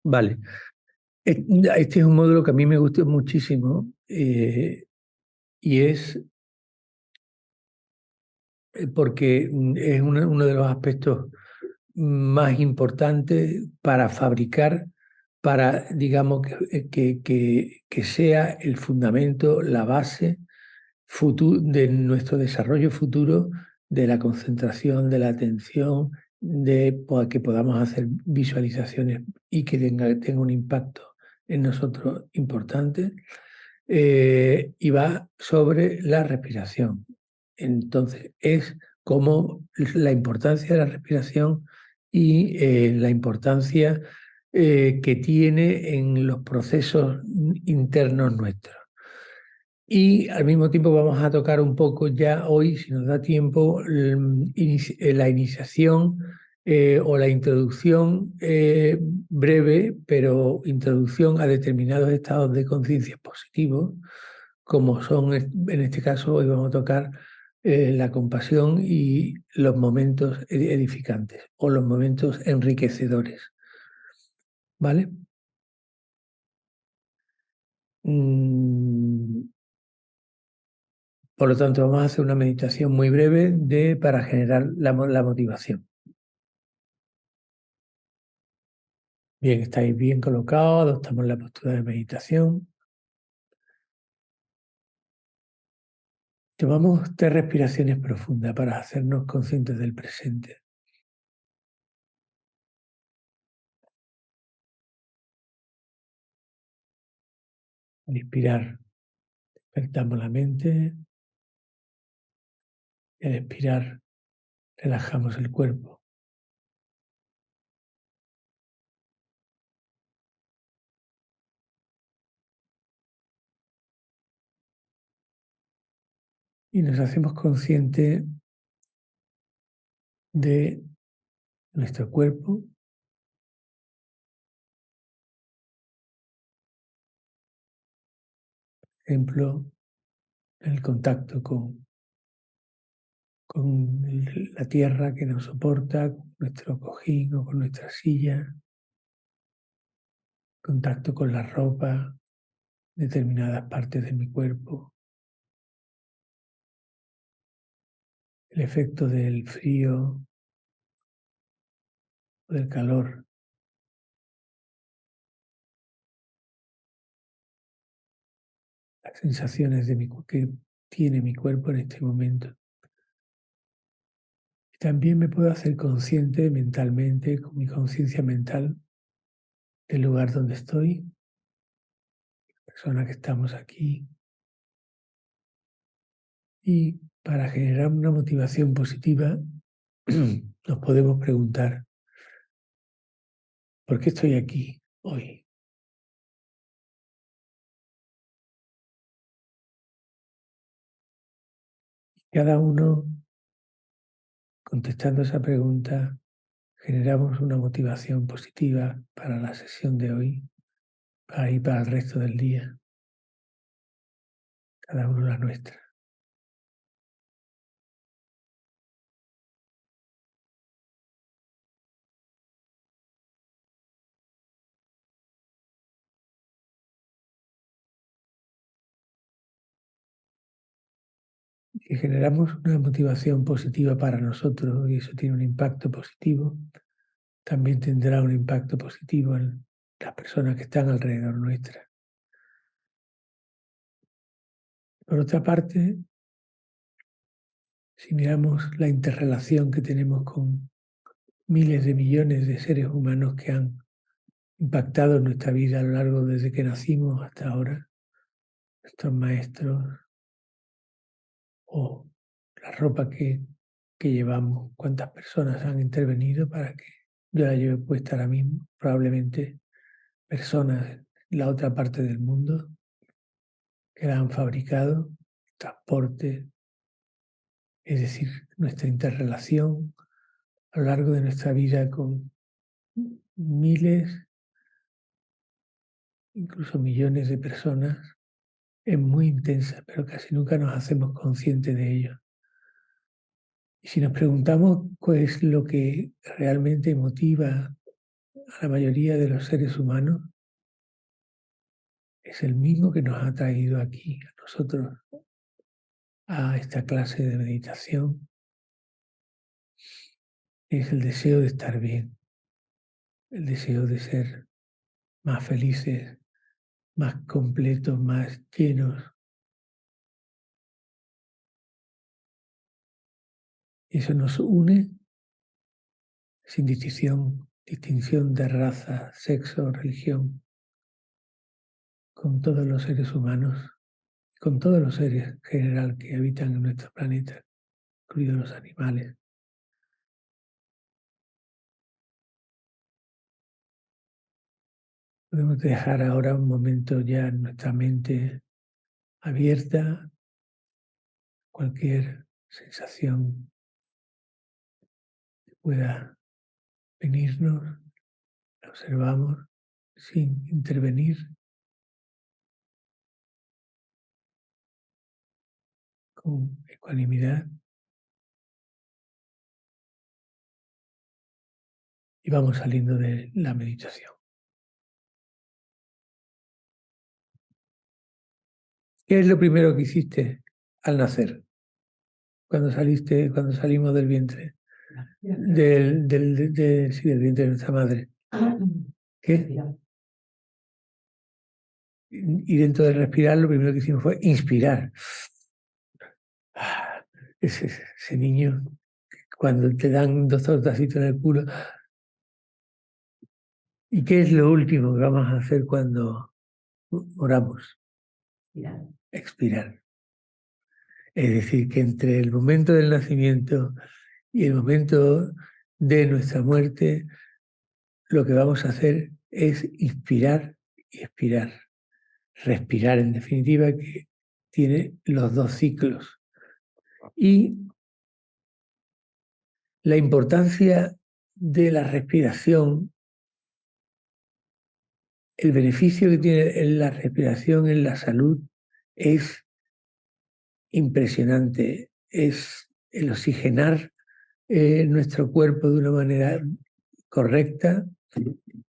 Vale. Este es un módulo que a mí me gusta muchísimo y es porque es uno de los aspectos más importantes para fabricar, para, digamos, que sea el fundamento, la base de nuestro desarrollo futuro, de la concentración, de la atención, que podamos hacer visualizaciones y que tenga un impacto en nosotros importante. Y va sobre la respiración. Entonces, es como la importancia de la respiración y la importancia que tiene en los procesos internos nuestros. Y al mismo tiempo vamos a tocar un poco ya hoy, si nos da tiempo, la iniciación o la introducción breve, pero introducción a determinados estados de conciencia positivos, como son, en este caso, hoy vamos a tocar la compasión y los momentos edificantes o los momentos enriquecedores. ¿Vale? Mm, Por lo tanto, vamos a hacer una meditación muy breve para generar la motivación. Bien, estáis bien colocados, adoptamos la postura de meditación. Tomamos 3 respiraciones profundas para hacernos conscientes del presente. Al inspirar, despertamos la mente y al expirar, relajamos el cuerpo. Y nos hacemos conscientes de nuestro cuerpo, por ejemplo, el contacto con la tierra que nos soporta, con nuestro cojín o con nuestra silla, contacto con la ropa, determinadas partes de mi cuerpo, el efecto del frío o del calor, las sensaciones que tiene mi cuerpo en este momento. Y también me puedo hacer consciente mentalmente, con mi conciencia mental, del lugar donde estoy, la persona que estamos aquí. Y para generar una motivación positiva, nos podemos preguntar, ¿por qué estoy aquí hoy? Cada uno, contestando esa pregunta, generamos una motivación positiva para la sesión de hoy, para ir para el resto del día, cada uno la nuestra. Y generamos una motivación positiva para nosotros y eso tiene un impacto positivo, también tendrá un impacto positivo en las personas que están alrededor nuestra. Por otra parte, si miramos la interrelación que tenemos con miles de millones de seres humanos que han impactado en nuestra vida a lo largo desde que nacimos hasta ahora, nuestros maestros o la ropa que llevamos, cuántas personas han intervenido para que yo la lleve puesta ahora mismo, probablemente personas en la otra parte del mundo que la han fabricado, transporte, es decir, nuestra interrelación a lo largo de nuestra vida con miles, incluso millones de personas, es muy intensa, pero casi nunca nos hacemos conscientes de ello. Y si nos preguntamos qué es lo que realmente motiva a la mayoría de los seres humanos es el mismo que nos ha traído aquí a nosotros a esta clase de meditación. Es el deseo de estar bien, el deseo de ser más felices, más completos, más llenos. Eso nos une sin distinción de raza, sexo, religión, con todos los seres humanos, con todos los seres en general que habitan en nuestro planeta, incluidos los animales. Podemos dejar ahora un momento ya nuestra mente abierta, cualquier sensación que pueda venirnos, la observamos sin intervenir, con ecuanimidad, y vamos saliendo de la meditación. ¿Qué es lo primero que hiciste al nacer? Cuando salimos del vientre, del vientre de nuestra madre. ¿Qué? Y dentro de respirar, lo primero que hicimos fue inspirar. Ese niño, cuando te dan 2 tortacitos en el culo. ¿Y qué es lo último que vamos a hacer cuando oramos? Expirar. Es decir, que entre el momento del nacimiento y el momento de nuestra muerte, lo que vamos a hacer es inspirar y expirar. Respirar, en definitiva, que tiene los 2 ciclos. Y la importancia de la respiración, el beneficio que tiene la respiración en la salud es impresionante. Es el oxigenar nuestro cuerpo de una manera correcta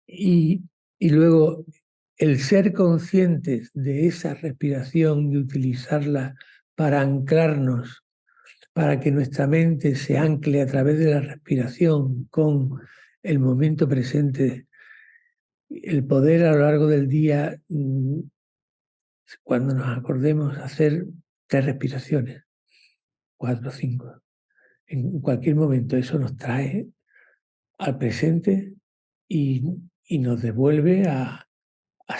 y luego el ser conscientes de esa respiración y utilizarla para anclarnos, para que nuestra mente se ancle a través de la respiración con el momento presente, el poder a lo largo del día, cuando nos acordemos, hacer 3 respiraciones, 4 o 5. En cualquier momento eso nos trae al presente y nos devuelve a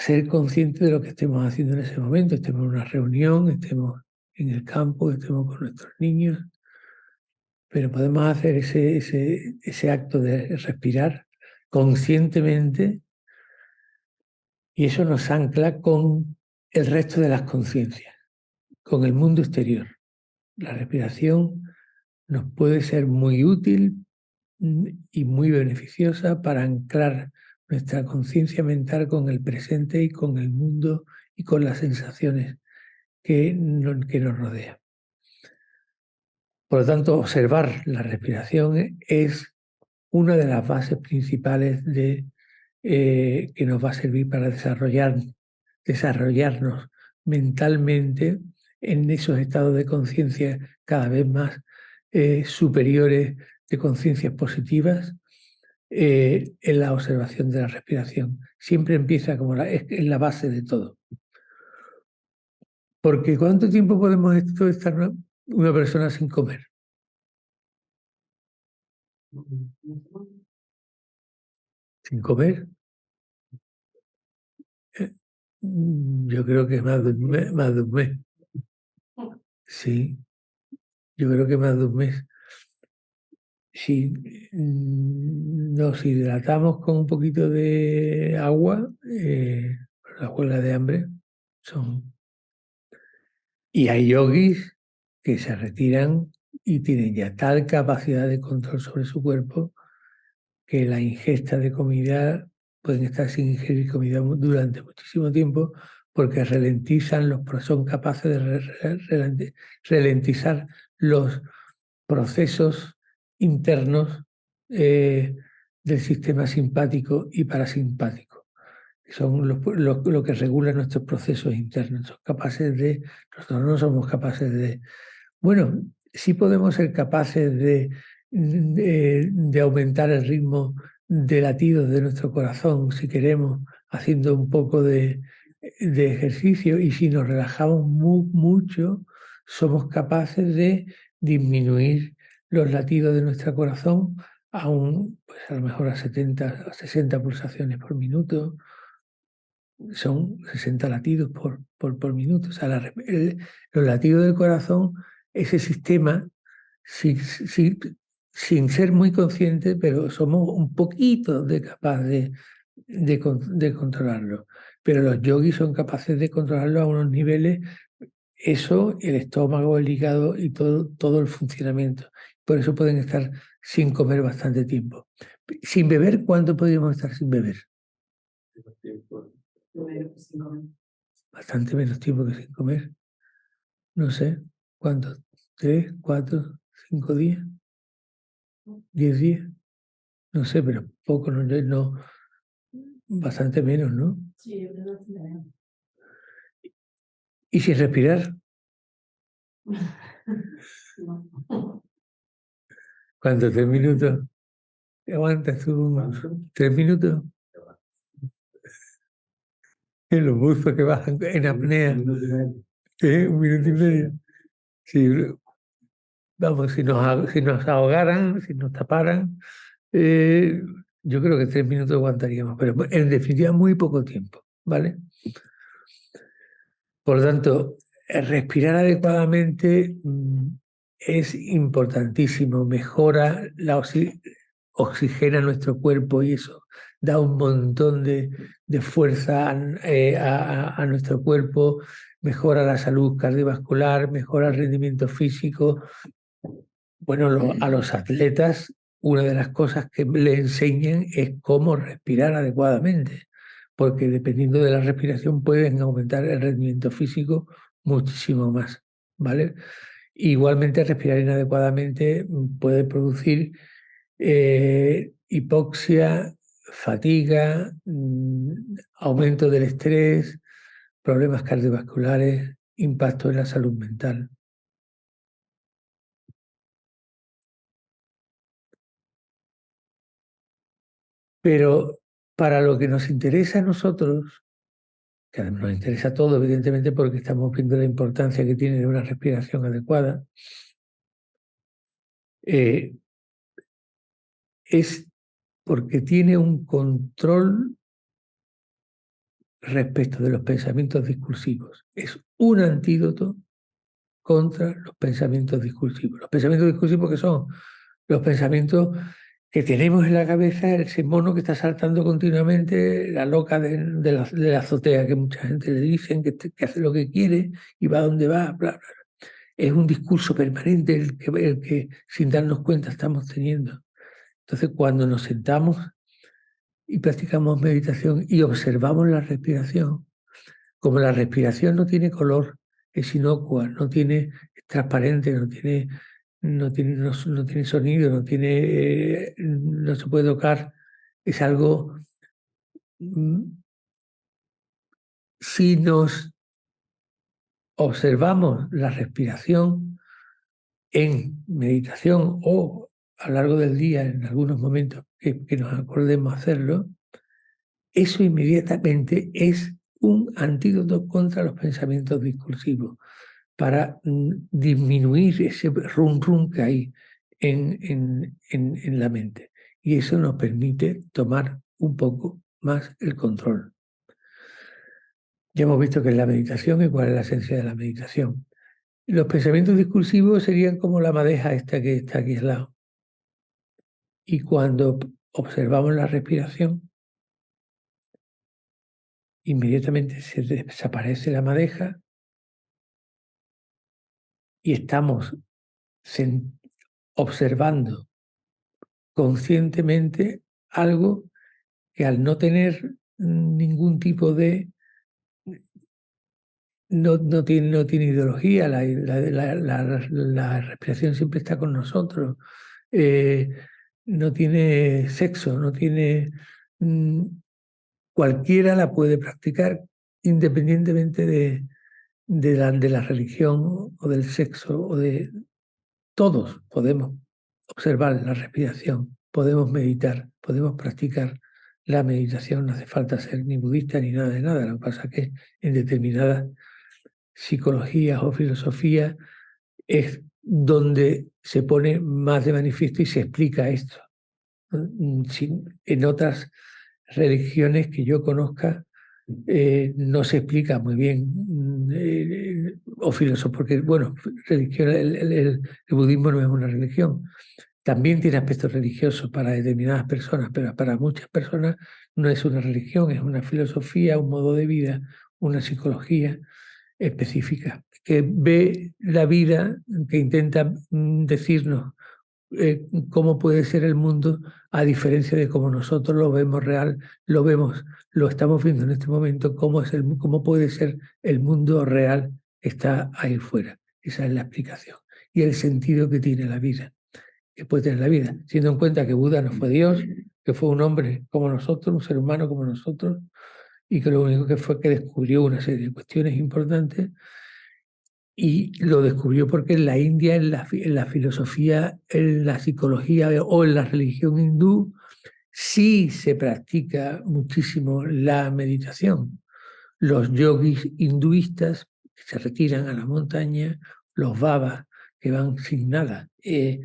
ser conscientes de lo que estemos haciendo en ese momento. Estemos en una reunión, estemos en el campo, estemos con nuestros niños, pero podemos hacer ese acto de respirar conscientemente y eso nos ancla con el resto de las conciencias, con el mundo exterior. La respiración nos puede ser muy útil y muy beneficiosa para anclar nuestra conciencia mental con el presente y con el mundo y con las sensaciones que nos rodean. Por lo tanto, observar la respiración es una de las bases principales que nos va a servir para desarrollarnos mentalmente en esos estados de conciencia cada vez más superiores, de conciencias positivas, en la observación de la respiración. Siempre empieza como es la base de todo. Porque ¿cuánto tiempo podemos estar una persona sin comer? ¿Sin comer? Yo creo que más de un mes, más de un mes. Sí, yo creo que más de un mes. Si nos hidratamos con un poquito de agua, las huelgas de hambre son... Y hay yogis que se retiran y tienen ya tal capacidad de control sobre su cuerpo que la ingesta de comida, pueden estar sin ingerir comida durante muchísimo tiempo porque son capaces de ralentizar los procesos internos del sistema simpático y parasimpático. Son lo que regula nuestros procesos internos. Son capaces de, nosotros no somos capaces de, bueno, sí podemos ser capaces de aumentar el ritmo de latidos de nuestro corazón, si queremos, haciendo un poco de ejercicio, y si nos relajamos mucho, somos capaces de disminuir los latidos de nuestro corazón pues a lo mejor a 70 o 60 pulsaciones por minuto. Son 60 latidos por minuto. O sea, los latidos del corazón, ese sistema, sin ser muy conscientes, pero somos un poquito capaz de controlarlo. Pero los yogis son capaces de controlarlo a unos niveles, eso, el estómago, el hígado y todo el funcionamiento. Por eso pueden estar sin comer bastante tiempo. Sin beber, ¿cuánto podríamos estar sin beber? Bastante menos tiempo que sin comer. No sé, ¿cuánto? ¿3, 4, 5 días? ¿10 días? No sé, pero poco, no, bastante menos, ¿no? Sí, yo creo que bastante menos. ¿Y sin respirar? No. ¿Cuánto? ¿3 minutos? ¿Aguantas tú 3 minutos? En los buzos que bajan en apnea. Un minuto y medio. Sí, vamos, si nos ahogaran, si nos taparan, yo creo que 3 minutos aguantaríamos, pero en definitiva muy poco tiempo, ¿vale? Por lo tanto, respirar adecuadamente es importantísimo, mejora oxigena nuestro cuerpo y eso da un montón de fuerza a nuestro cuerpo, mejora la salud cardiovascular, mejora el rendimiento físico. Bueno, a los atletas, una de las cosas que le enseñan es cómo respirar adecuadamente, porque dependiendo de la respiración pueden aumentar el rendimiento físico muchísimo más, ¿vale? Igualmente, respirar inadecuadamente puede producir hipoxia, fatiga, aumento del estrés, problemas cardiovasculares, impacto en la salud mental. Pero para lo que nos interesa a nosotros, que además nos interesa todo, evidentemente, porque estamos viendo la importancia que tiene una respiración adecuada, es porque tiene un control respecto de los pensamientos discursivos. Es un antídoto contra los pensamientos discursivos. Los pensamientos discursivos, que son los pensamientos que tenemos en la cabeza, ese mono que está saltando continuamente, la loca de la azotea, que mucha gente le dicen que hace lo que quiere y va donde va, bla, bla. Es un discurso permanente el que sin darnos cuenta estamos teniendo. Entonces, cuando nos sentamos y practicamos meditación y observamos la respiración, como la respiración no tiene color, es inocua, es transparente, no tiene sonido, no se puede tocar, es algo. Si nos observamos la respiración en meditación o a lo largo del día, en algunos momentos que nos acordemos hacerlo, eso inmediatamente es un antídoto contra los pensamientos discursivos, para disminuir ese rum rum que hay en la mente. Y eso nos permite tomar un poco más el control. Ya hemos visto qué es la meditación y cuál es la esencia de la meditación. Los pensamientos discursivos serían como la madeja esta que está aquí al lado. Y cuando observamos la respiración, inmediatamente se desaparece la madeja y estamos observando conscientemente algo que al no tener ningún tipo de... No tiene ideología, la respiración siempre está con nosotros. no tiene sexo, no tiene... cualquiera la puede practicar independientemente de la religión o del sexo o de... Todos podemos observar la respiración, podemos meditar, podemos practicar la meditación. No hace falta ser ni budista ni nada de nada. Lo que pasa es que en determinadas psicologías o filosofías es donde se pone más de manifiesto y se explica esto. En otras religiones que yo conozca no se explica muy bien, o filósofos, porque, bueno, religión, el budismo no es una religión. También tiene aspectos religiosos para determinadas personas, pero para muchas personas no es una religión, es una filosofía, un modo de vida, una psicología específica, que ve la vida, que intenta decirnos cómo puede ser el mundo a diferencia de cómo nosotros lo vemos real, lo vemos, lo estamos viendo en este momento, cómo puede ser el mundo real que está ahí fuera. Esa es la explicación. Y el sentido que tiene la vida, que puede tener la vida, teniendo en cuenta que Buda no fue Dios, que fue un hombre como nosotros, un ser humano como nosotros, y que lo único que fue que descubrió una serie de cuestiones importantes. Y lo descubrió porque en la India, en la filosofía, en la psicología o en la religión hindú, sí se practica muchísimo la meditación. Los yogis hinduistas que se retiran a la montaña, los babas que van sin nada, en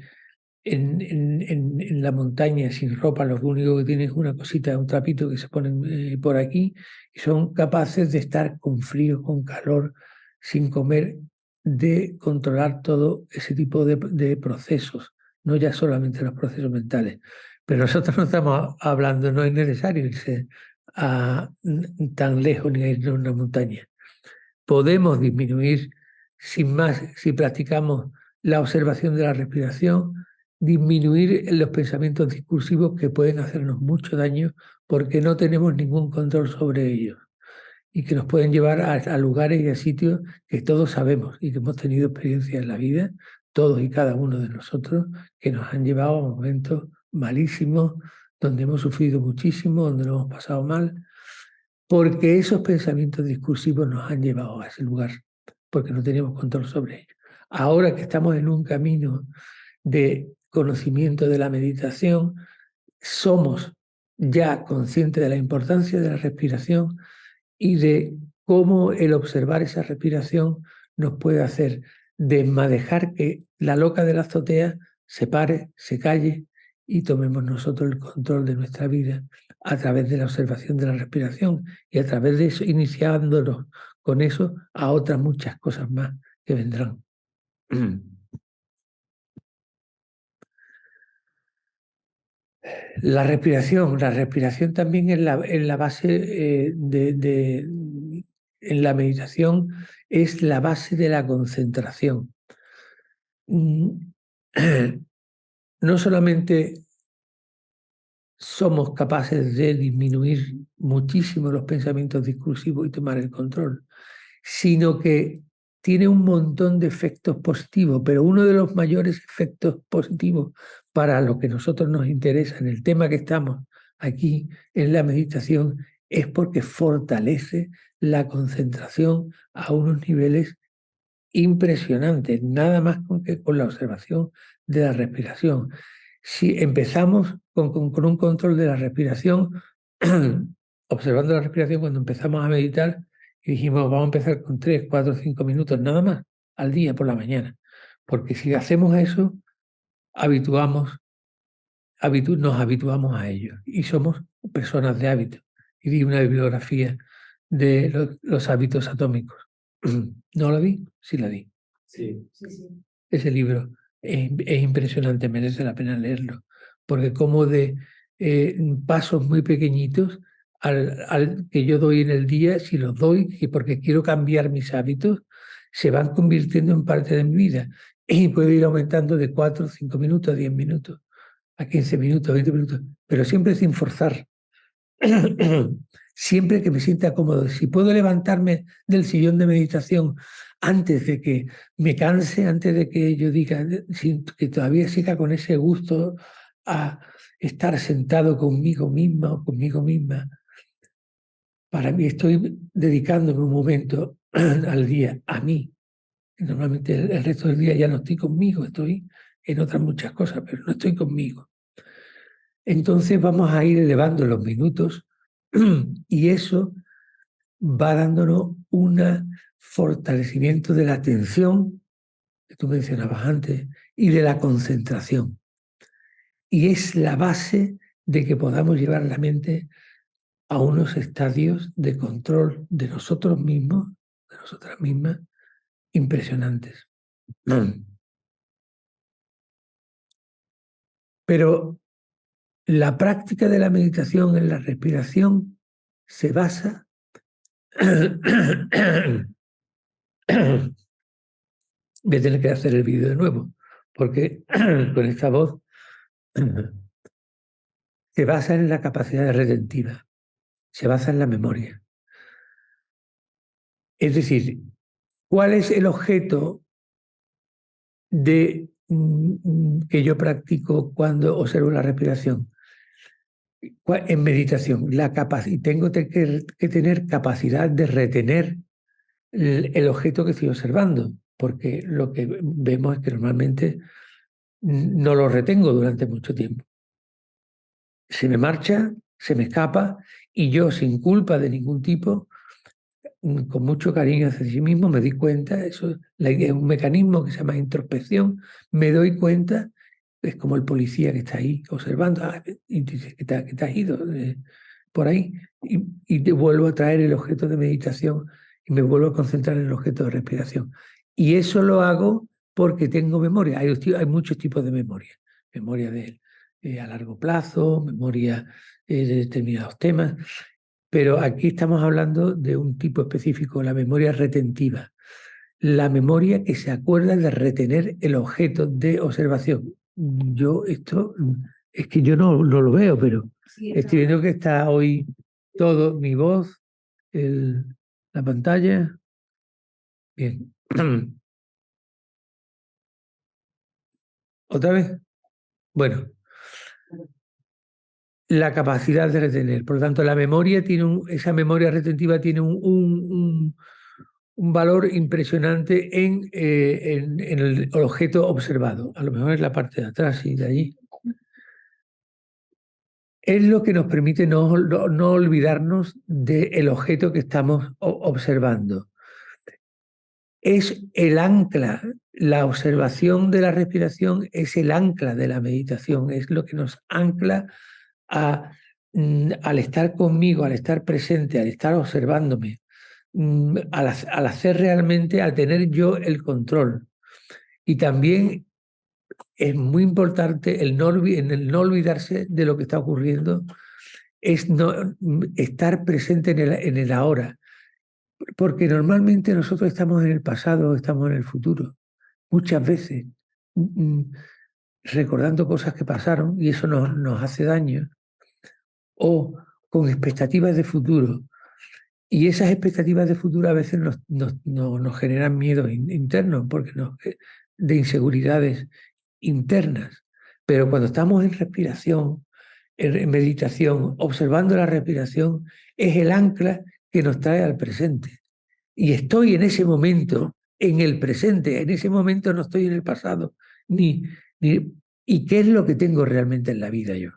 la montaña sin ropa, lo único que tienen es una cosita, un trapito que se ponen por aquí, y son capaces de estar con frío, con calor, sin comer, de controlar todo ese tipo de procesos, no ya solamente los procesos mentales. Pero nosotros no estamos hablando, no es necesario irse tan lejos ni a irnos a una montaña. Podemos disminuir, sin más, si practicamos la observación de la respiración, disminuir los pensamientos discursivos que pueden hacernos mucho daño porque no tenemos ningún control sobre ellos y que nos pueden llevar a lugares y a sitios que todos sabemos y que hemos tenido experiencias en la vida, todos y cada uno de nosotros, que nos han llevado a momentos malísimos, donde hemos sufrido muchísimo, donde lo hemos pasado mal, porque esos pensamientos discursivos nos han llevado a ese lugar, porque no tenemos control sobre ellos. Ahora que estamos en un camino de conocimiento de la meditación, somos ya conscientes de la importancia de la respiración y de cómo el observar esa respiración nos puede hacer dejar que la loca de la azotea se pare, se calle y tomemos nosotros el control de nuestra vida a través de la observación de la respiración y a través de eso, iniciándonos con eso a otras muchas cosas más que vendrán. La respiración también es la base en la meditación, es la base de la concentración. No solamente somos capaces de disminuir muchísimo los pensamientos discursivos y tomar el control, sino que tiene un montón de efectos positivos, pero uno de los mayores efectos positivos para lo que a nosotros nos interesa en el tema que estamos aquí en la meditación es porque fortalece la concentración a unos niveles impresionantes, nada más con la observación de la respiración. Si empezamos con un control de la respiración, observando la respiración cuando empezamos a meditar, y dijimos, vamos a empezar con 3, 4, 5 minutos nada más al día por la mañana. Porque si hacemos eso, nos habituamos a ello y somos personas de hábito. Y di una bibliografía de los hábitos atómicos. ¿No la vi? Sí la vi. Sí, sí. Ese libro es impresionante, merece la pena leerlo, porque como de pasos muy pequeñitos al que yo doy en el día, si los doy, y porque quiero cambiar mis hábitos, se van convirtiendo en parte de mi vida. Y puedo ir aumentando de 4, 5 minutos, 10 minutos, a 15 minutos, 20 minutos, pero siempre sin forzar. Siempre que me sienta cómodo. Si puedo levantarme del sillón de meditación antes de que me canse, antes de que yo diga que todavía siga con ese gusto a estar sentado conmigo misma o conmigo misma. Para mí estoy dedicándome un momento al día a mí. Normalmente el resto del día ya no estoy conmigo, estoy en otras muchas cosas, pero no estoy conmigo. Entonces vamos a ir elevando los minutos y eso va dándonos un fortalecimiento de la atención, que tú mencionabas antes, y de la concentración. Y es la base de que podamos llevar la mente a unos estadios de control de nosotros mismos, de nosotras mismas, impresionantes. Pero la práctica de la meditación en la respiración se basa voy a tener que hacer el vídeo de nuevo, porque con esta voz se basa en la capacidad retentiva, se basa en la memoria. Es decir, ¿cuál es el objeto que yo practico cuando observo la respiración? En meditación, y tengo que tener capacidad de retener el objeto que estoy observando, porque lo que vemos es que normalmente no lo retengo durante mucho tiempo. Se me marcha, se me escapa y yo sin culpa de ningún tipo, con mucho cariño hacia sí mismo, me di cuenta, eso es un mecanismo que se llama introspección, me doy cuenta, es como el policía que está ahí observando, y dice que te has ido por ahí, y te vuelvo a traer el objeto de meditación y me vuelvo a concentrar en el objeto de respiración. Y eso lo hago porque tengo memoria. Hay muchos tipos de memoria. Memoria a largo plazo, memoria de determinados temas. Pero aquí estamos hablando de un tipo específico, la memoria retentiva, la memoria que se acuerda de retener el objeto de observación. Esto es que yo no lo veo, pero Sí, estoy viendo que está hoy todo, mi voz, la pantalla. Bien. ¿Otra vez? Bueno, la capacidad de retener. Por lo tanto, la memoria esa memoria retentiva tiene un valor impresionante en el objeto observado. A lo mejor es la parte de atrás y de allí. Es lo que nos permite no olvidarnos del objeto que estamos observando. Es el ancla, la observación de la respiración es el ancla de la meditación, es lo que nos ancla al estar conmigo, al estar presente, al estar observándome, al hacer realmente, al tener yo el control. Y también es muy importante en el no olvidarse de lo que está ocurriendo, es estar presente en el ahora, porque normalmente nosotros estamos en el pasado, estamos en el futuro, muchas veces recordando cosas que pasaron y eso nos hace daño, o con expectativas de futuro. Y esas expectativas de futuro a veces nos generan miedos internos porque de inseguridades internas. Pero cuando estamos en respiración, en meditación, observando la respiración, es el ancla que nos trae al presente. Y estoy en ese momento, en el presente, en ese momento no estoy en el pasado. Ni, ¿Y qué es lo que tengo realmente en la vida yo?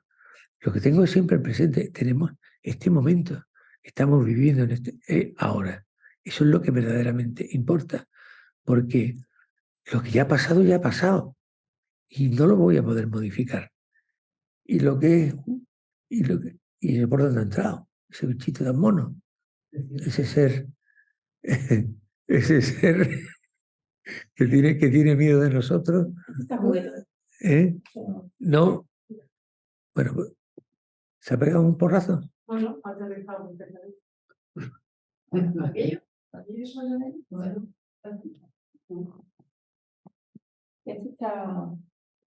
Lo que tengo es siempre el presente. Tenemos este momento. Estamos viviendo en ahora. Eso es lo que verdaderamente importa. Porque lo que ya ha pasado, ya ha pasado. Y no lo voy a poder modificar. Y lo que es, y por dónde ha entrado, ese bichito tan mono, ese ser, ese ser que tiene miedo de nosotros. Está bueno. ¿Eh? No, bueno, pues, ¿se ha pegado un porrazo? No, no, falta de pago. Aquello, aquello suena bien. Bueno, este está.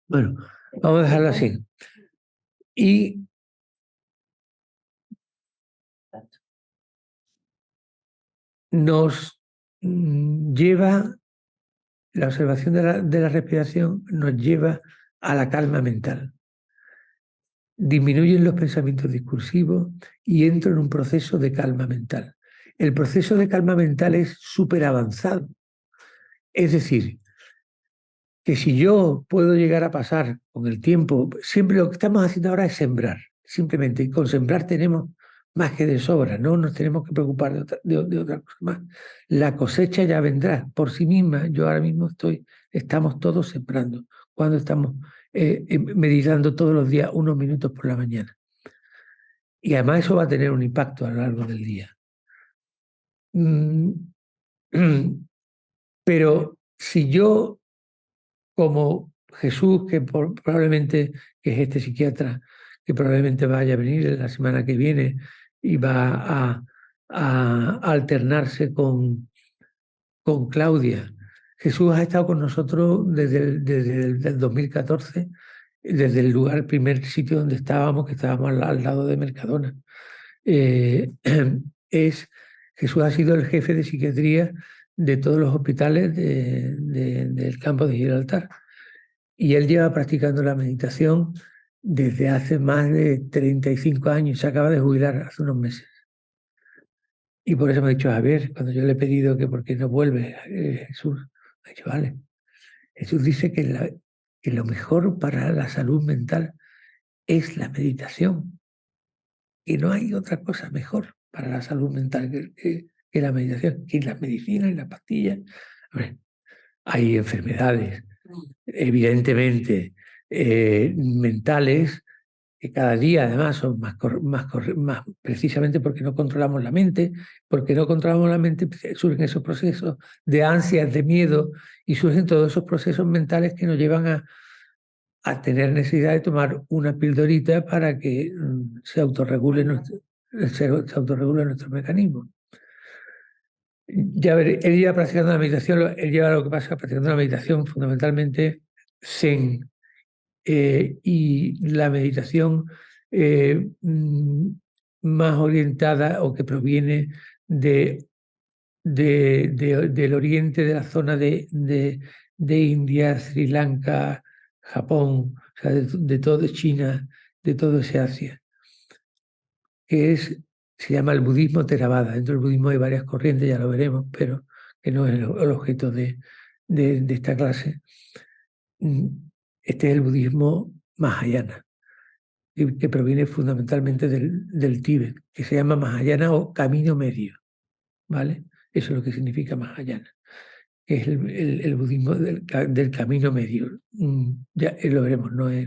Bueno, vamos a dejarlo así. Y nos lleva, la observación de la respiración nos lleva a la calma mental. disminuyen los pensamientos discursivos y entro en un proceso de calma mental. El proceso de calma mental es súper avanzado. Es decir, que si yo puedo llegar a pasar con el tiempo, siempre lo que estamos haciendo ahora es sembrar, simplemente, y con sembrar tenemos más que de sobra, no nos tenemos que preocupar de otra cosa más. La cosecha ya vendrá por sí misma. Yo ahora mismo estamos todos sembrando, cuando estamos meditando todos los días unos minutos por la mañana. Y además eso va a tener un impacto a lo largo del día. Pero si yo, como Jesús, probablemente, que es este psiquiatra, que probablemente vaya a venir la semana que viene y va a alternarse con Claudia. Jesús ha estado con nosotros desde el 2014, desde el lugar, primer sitio donde estábamos, que estábamos al lado de Mercadona. Eh, Jesús ha sido el jefe de psiquiatría de todos los hospitales del campo de Gibraltar. Y él lleva practicando la meditación desde hace más de 35 años. Se acaba de jubilar hace unos meses. Y por eso me ha dicho, Javier, cuando yo le he pedido que por qué no vuelve, Jesús, me ha dicho, vale. Jesús dice que lo mejor para la salud mental es la meditación. Y no hay otra cosa mejor para la salud mental que la meditación, que las medicinas y las pastillas. Hombre, hay enfermedades, evidentemente, mentales, que cada día además son más precisamente porque no controlamos la mente, porque no controlamos la mente, surgen esos procesos de ansias, de miedo, y surgen todos esos procesos mentales que nos llevan a tener necesidad de tomar una pildorita para que se autorregule se autorregule nuestro mecanismo. Ya ver, él lleva practicando la meditación, él lleva lo que pasa practicando la meditación fundamentalmente Zen, y la meditación más orientada o que proviene del oriente, de la zona de India, Sri Lanka, Japón, o sea, de todo China, de todo ese Asia, que se llama el budismo Theravada. Dentro del budismo hay varias corrientes, ya lo veremos, pero que no es el objeto de esta clase. Este es el budismo Mahayana, que proviene fundamentalmente del Tíbet, que se llama Mahayana o camino medio, ¿vale? Eso es lo que significa Mahayana, que es el budismo del camino medio. Ya lo veremos, no es.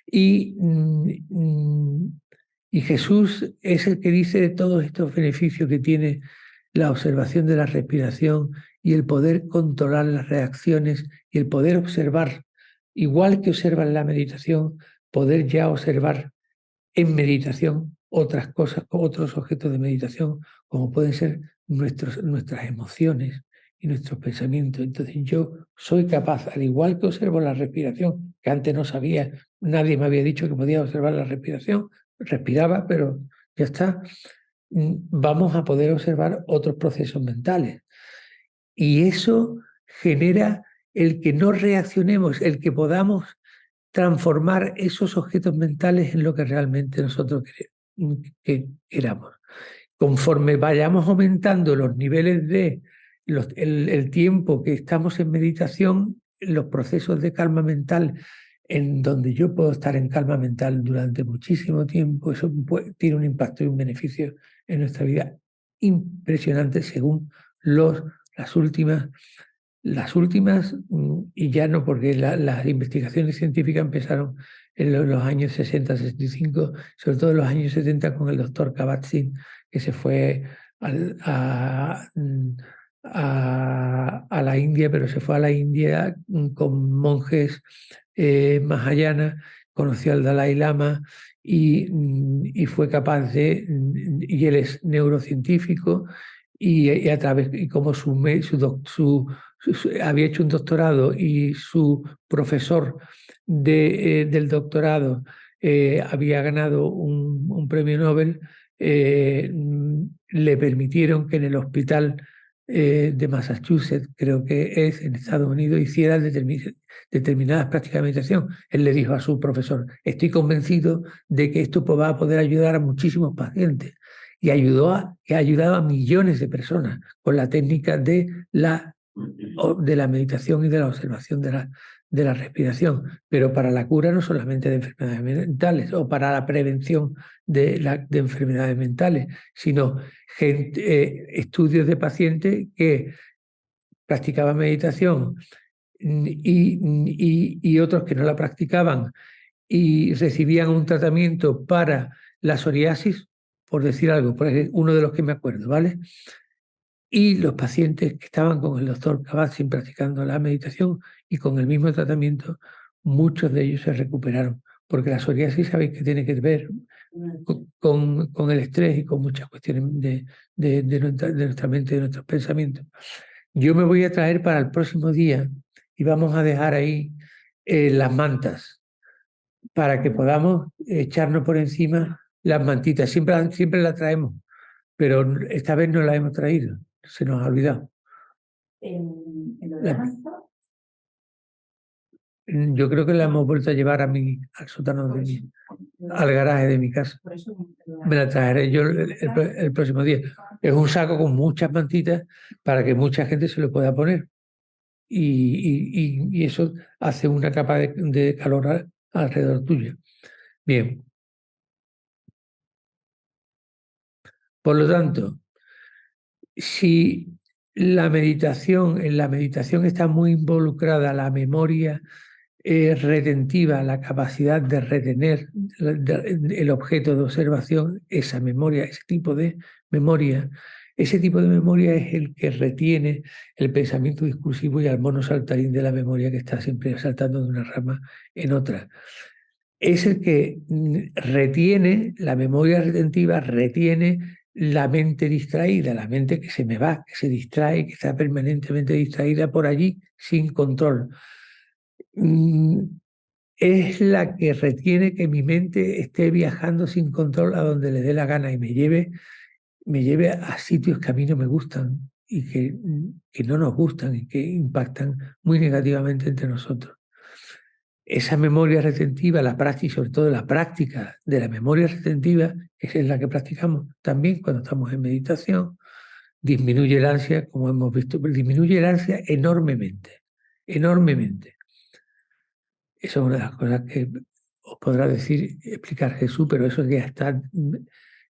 Y, y Jesús es el que dice de todos estos beneficios que tiene la observación de la respiración y el poder controlar las reacciones y el poder observar, igual que observa en la meditación, poder ya observar en meditación otras cosas, otros objetos de meditación, como pueden ser nuestras emociones y nuestros pensamientos. Entonces yo soy capaz, al igual que observo la respiración, que antes no sabía, nadie me había dicho que podía observar la respiración, respiraba, pero ya está, vamos a poder observar otros procesos mentales. Y eso genera el que no reaccionemos, el que podamos transformar esos objetos mentales en lo que realmente nosotros queramos. Conforme vayamos aumentando los niveles el tiempo que estamos en meditación, los procesos de calma mental, en donde yo puedo estar en calma mental durante muchísimo tiempo, eso tiene un impacto y un beneficio en nuestra vida impresionante según las últimas, y ya no porque las investigaciones científicas empezaron en los años 60, 65, sobre todo en los años 70 con el doctor Kabat-Zinn, que se fue a la India, pero se fue a la India con monjes Mahayana, conoció al Dalai Lama y fue capaz y él es neurocientífico, y a través, y como había hecho un doctorado y su profesor del doctorado había ganado un premio Nobel, le permitieron que en el hospital de Massachusetts, creo que es, en Estados Unidos, hiciera determinadas prácticas de meditación. Él le dijo a su profesor: estoy convencido de que esto va a poder ayudar a muchísimos pacientes. Y ha ayudado a millones de personas con la técnica de la meditación y de la observación de la respiración, pero para la cura no solamente de enfermedades mentales o para la prevención de enfermedades mentales, sino estudios de pacientes que practicaban meditación y otros que no la practicaban y recibían un tratamiento para la psoriasis, por decir algo, por ejemplo, uno de los que me acuerdo, ¿vale? Y los pacientes que estaban con el doctor Kabat-Zinn practicando la meditación y con el mismo tratamiento, muchos de ellos se recuperaron, porque la psoriasis sabéis que tiene que ver con el estrés y con muchas cuestiones de nuestra mente, de nuestros pensamientos. Yo me voy a traer para el próximo día y vamos a dejar ahí las mantas para que podamos echarnos por encima las mantitas. Siempre las traemos, pero esta vez no las hemos traído, se nos ha olvidado. Yo creo que la hemos vuelto a llevar al sótano al garaje de mi casa. Me la traeré yo el próximo día. Es un saco con muchas mantitas para que mucha gente se lo pueda poner. Y eso hace una capa de calor alrededor tuyo. Bien. Por lo tanto, si en la meditación está muy involucrada la memoria retentiva, la capacidad de retener el objeto de observación, esa memoria, ese tipo de memoria es el que retiene el pensamiento discursivo y al mono saltarín de la memoria que está siempre saltando de una rama en otra. Es el que retiene, la memoria retentiva retiene la mente distraída, la mente que se me va, que se distrae, que está permanentemente distraída por allí sin control. Es la que retiene que mi mente esté viajando sin control a donde le dé la gana y me lleve a sitios que a mí no me gustan y que no nos gustan y que impactan muy negativamente entre nosotros. Esa memoria retentiva, la práctica, sobre todo la práctica de la memoria retentiva, que es la que practicamos también cuando estamos en meditación, disminuye el ansia, como hemos visto, disminuye el ansia enormemente, enormemente. Eso es una de las cosas que os podrá explicar Jesús, pero eso ya está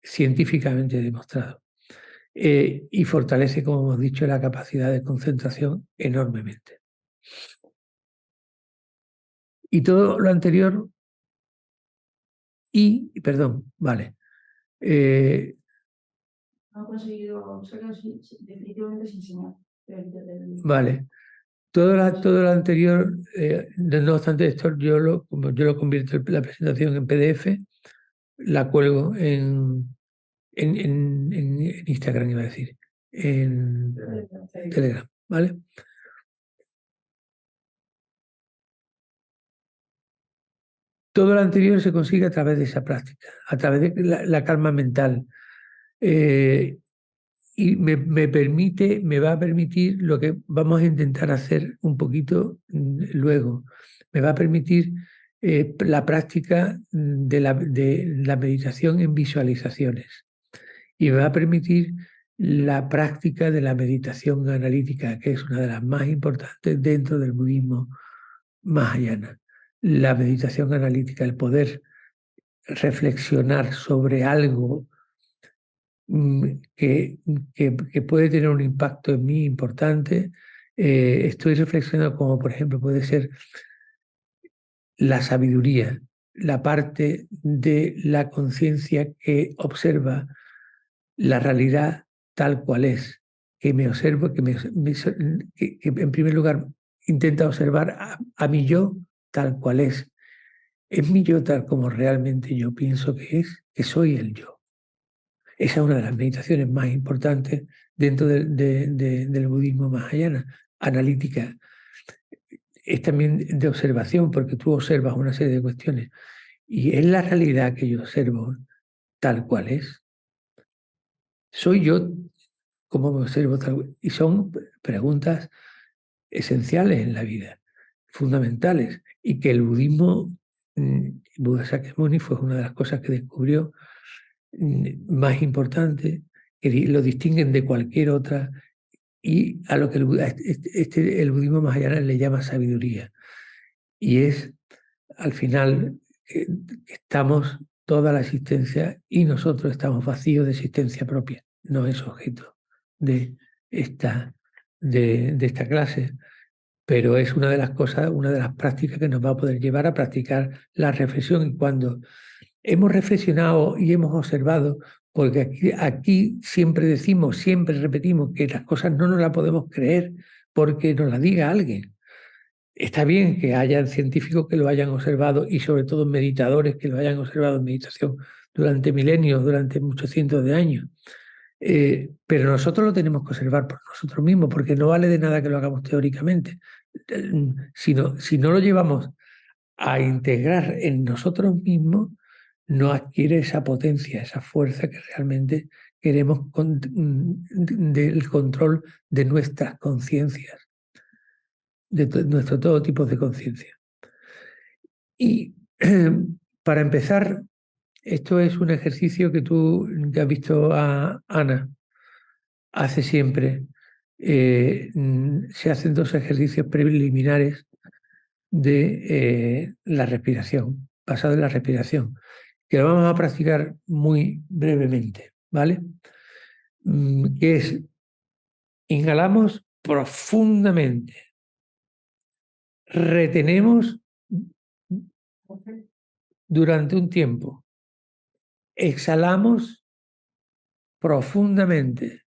científicamente demostrado. Y fortalece, como hemos dicho, la capacidad de concentración enormemente. Y todo lo anterior, perdón, vale. No he conseguido, definitivamente sin señal. Vale. Todo lo anterior, no obstante esto, como yo lo convierto la presentación en PDF, la cuelgo en Instagram, iba a decir, en Telegram, ¿vale? Todo lo anterior se consigue a través de esa práctica, a través de la calma mental. Y me va a permitir lo que vamos a intentar hacer un poquito luego. Me va a permitir la práctica de la meditación en visualizaciones. Y me va a permitir la práctica de la meditación analítica, que es una de las más importantes dentro del budismo mahayana. La meditación analítica, el poder reflexionar sobre algo que puede tener un impacto en mí importante. Estoy reflexionando como, por ejemplo, puede ser la sabiduría, la parte de la conciencia que observa la realidad tal cual es, que me observo, que en primer lugar intenta observar a mi yo tal cual es. Es mi yo tal como realmente yo pienso que es, que soy el yo. Esa es una de las meditaciones más importantes dentro del budismo mahayana, analítica. Es también de observación, porque tú observas una serie de cuestiones y es la realidad que yo observo tal cual es. Soy yo ¿Cómo me observo tal? Y son preguntas esenciales en la vida, fundamentales, y que el budismo, Buda Shakyamuni fue una de las cosas que descubrió más importante, que lo distinguen de cualquier otra, y a lo que el budismo mahayana le llama sabiduría. Y es, al final, estamos toda la existencia y nosotros estamos vacíos de existencia propia, no es objeto de esta, de esta clase, pero es una de las cosas, una de las prácticas que nos va a poder llevar a practicar la reflexión. Y cuando hemos reflexionado y hemos observado, porque aquí siempre decimos, siempre repetimos que las cosas no nos las podemos creer porque nos las diga alguien. Está bien que hayan científicos que lo hayan observado y sobre todo meditadores que lo hayan observado en meditación durante milenios, durante muchos cientos de años. Pero nosotros lo tenemos que observar por nosotros mismos, porque no vale de nada que lo hagamos teóricamente. Si no lo llevamos a integrar en nosotros mismos, no adquiere esa potencia, esa fuerza que realmente queremos del control de nuestras conciencias, de nuestro todo tipo de conciencia. Y para empezar, esto es un ejercicio que tú ya has visto a Ana hace siempre. Se hacen dos ejercicios preliminares de la respiración, basado en la respiración, que lo vamos a practicar muy brevemente, ¿vale? Que es, inhalamos profundamente, retenemos durante un tiempo, exhalamos profundamente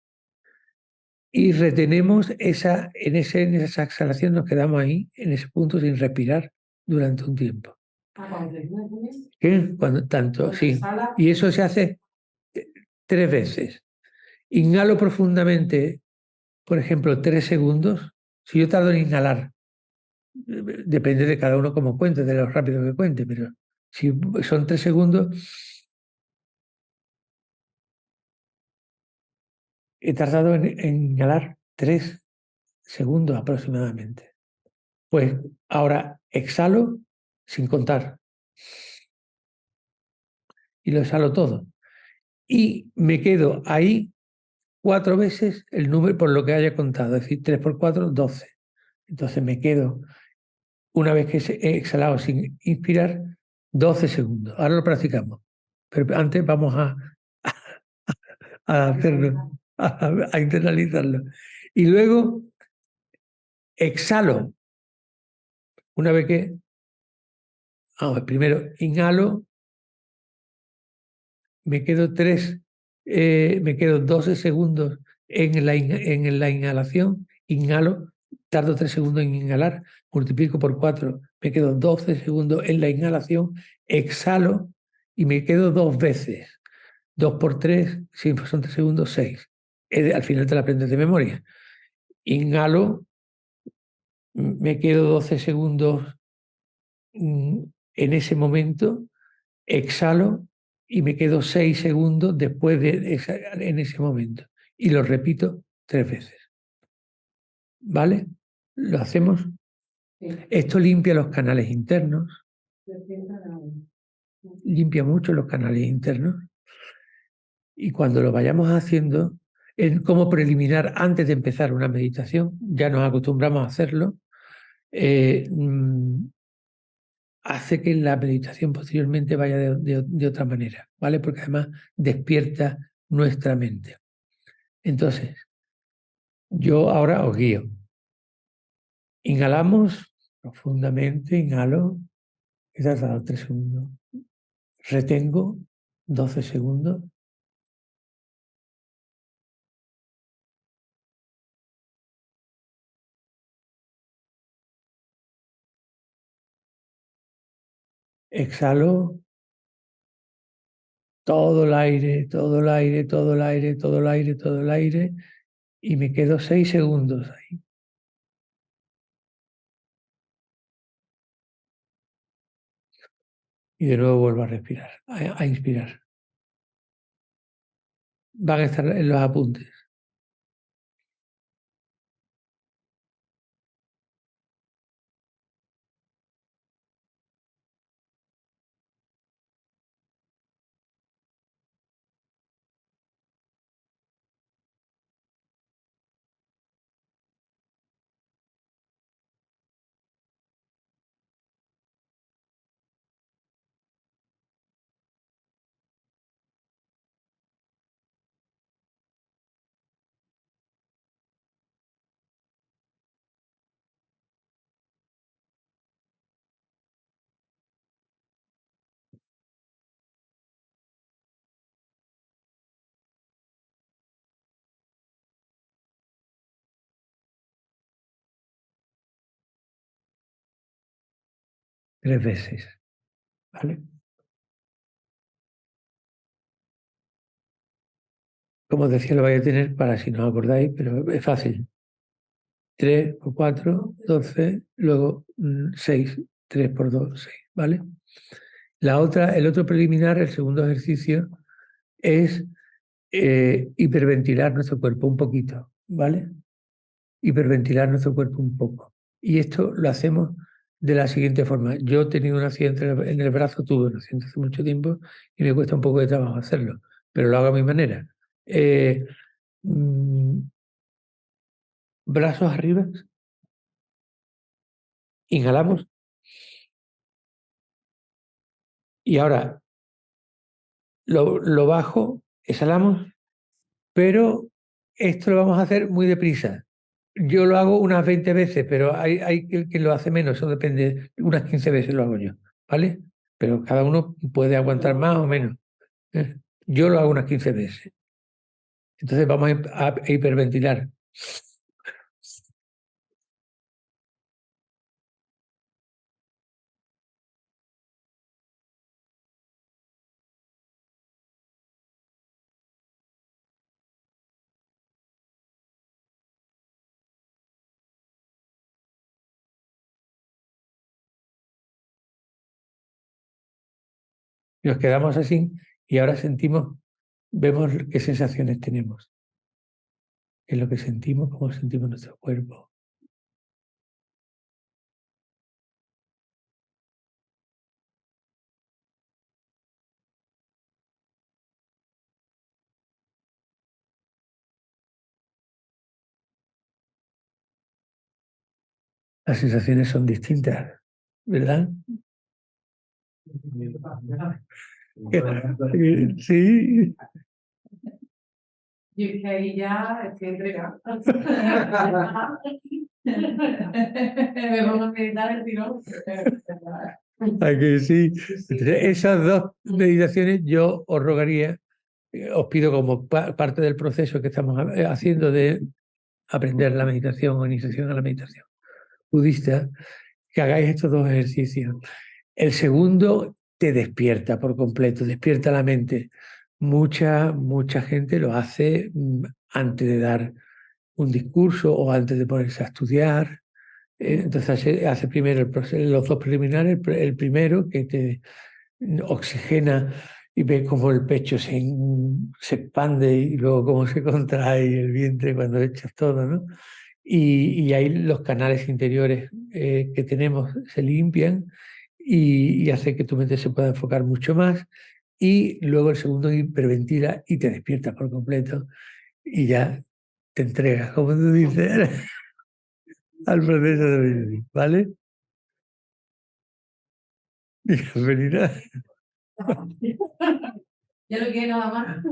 y retenemos en esa exhalación, nos quedamos ahí, en ese punto sin respirar durante un tiempo. ¿Qué? Cuando tanto, sí. Y eso se hace 3 veces. Inhalo profundamente, por ejemplo, 3 segundos. Si yo tardo en inhalar, depende de cada uno cómo cuente, de lo rápido que cuente, pero si son 3 segundos, he tardado en inhalar 3 segundos aproximadamente. Pues ahora exhalo sin contar y lo exhalo todo. Y me quedo ahí 4 veces el número por lo que haya contado, es decir, 3 por 4, 12. Entonces me quedo, una vez que he exhalado sin inspirar, 12 segundos. Ahora lo practicamos. Pero antes vamos a hacerlo, a internalizarlo. Y luego exhalo. Una vez que, primero inhalo, me quedo 12 segundos en la inhalación, inhalo, tardo 3 segundos en inhalar, multiplico por 4, me quedo 12 segundos en la inhalación, exhalo y me quedo 2 veces. 2 por 3, si son 3 segundos, 6. Al final te la aprendes de memoria. Inhalo, me quedo 12 segundos en ese momento, exhalo y me quedo 6 segundos después en ese momento. Y lo repito 3 veces. ¿Vale? ¿Lo hacemos? Sí. Esto limpia los canales internos. Limpia mucho los canales internos. Y cuando lo vayamos haciendo, como preliminar antes de empezar una meditación, ya nos acostumbramos a hacerlo, hace que la meditación posteriormente vaya de otra manera, ¿vale? Porque además despierta nuestra mente. Entonces, yo ahora os guío. Inhalamos profundamente, inhalo, he tardado 3 segundos. Retengo 12 segundos. Exhalo todo el aire, todo el aire, todo el aire, todo el aire, todo el aire, y me quedo 6 segundos ahí. Y de nuevo vuelvo a respirar, a inspirar. Van a estar en los apuntes. 3 veces. ¿Vale? Como decía, lo vais a tener para si no os acordáis, pero es fácil. 3 por 4, 12, luego 6, 3 por 2, 6, ¿vale? El otro preliminar, el segundo ejercicio, es hiperventilar nuestro cuerpo un poquito, ¿vale? Hiperventilar nuestro cuerpo un poco. Y esto lo hacemos de la siguiente forma. Yo he tenido un accidente en el brazo, tuve un accidente hace mucho tiempo y me cuesta un poco de trabajo hacerlo, pero lo hago a mi manera. Mm, brazos arriba, inhalamos y ahora lo bajo, exhalamos, pero esto lo vamos a hacer muy deprisa. Yo lo hago unas 20 veces, pero hay quien lo hace menos, eso depende, unas 15 veces lo hago yo, ¿vale? Pero cada uno puede aguantar más o menos. ¿Eh? Yo lo hago unas 15 veces. Entonces vamos a hiperventilar. Nos quedamos así y ahora sentimos, vemos qué sensaciones tenemos, qué es lo que sentimos, cómo sentimos nuestro cuerpo. Las sensaciones son distintas, ¿verdad? Sí. Yo que ahí ya estoy entregada. Me pongo a meditar el tirón. ¿A que sí? Entonces, esas dos meditaciones yo os rogaría, os pido como parte del proceso que estamos haciendo de aprender la meditación o iniciación a la meditación budista, que hagáis estos dos ejercicios. El segundo te despierta por completo, despierta la mente. Mucha gente lo hace antes de dar un discurso o antes de ponerse a estudiar. Entonces hace primero los dos preliminares, el primero que te oxigena y ves cómo el pecho se expande y luego cómo se contrae el vientre cuando echas todo, ¿no? Y ahí los canales interiores que tenemos se limpian y hace que tu mente se pueda enfocar mucho más. Y luego el segundo hiperventila y te despiertas por completo y ya te entregas, como tú dices, al proceso de meditación, ¿vale? Y felicidad. Ya lo que nada más.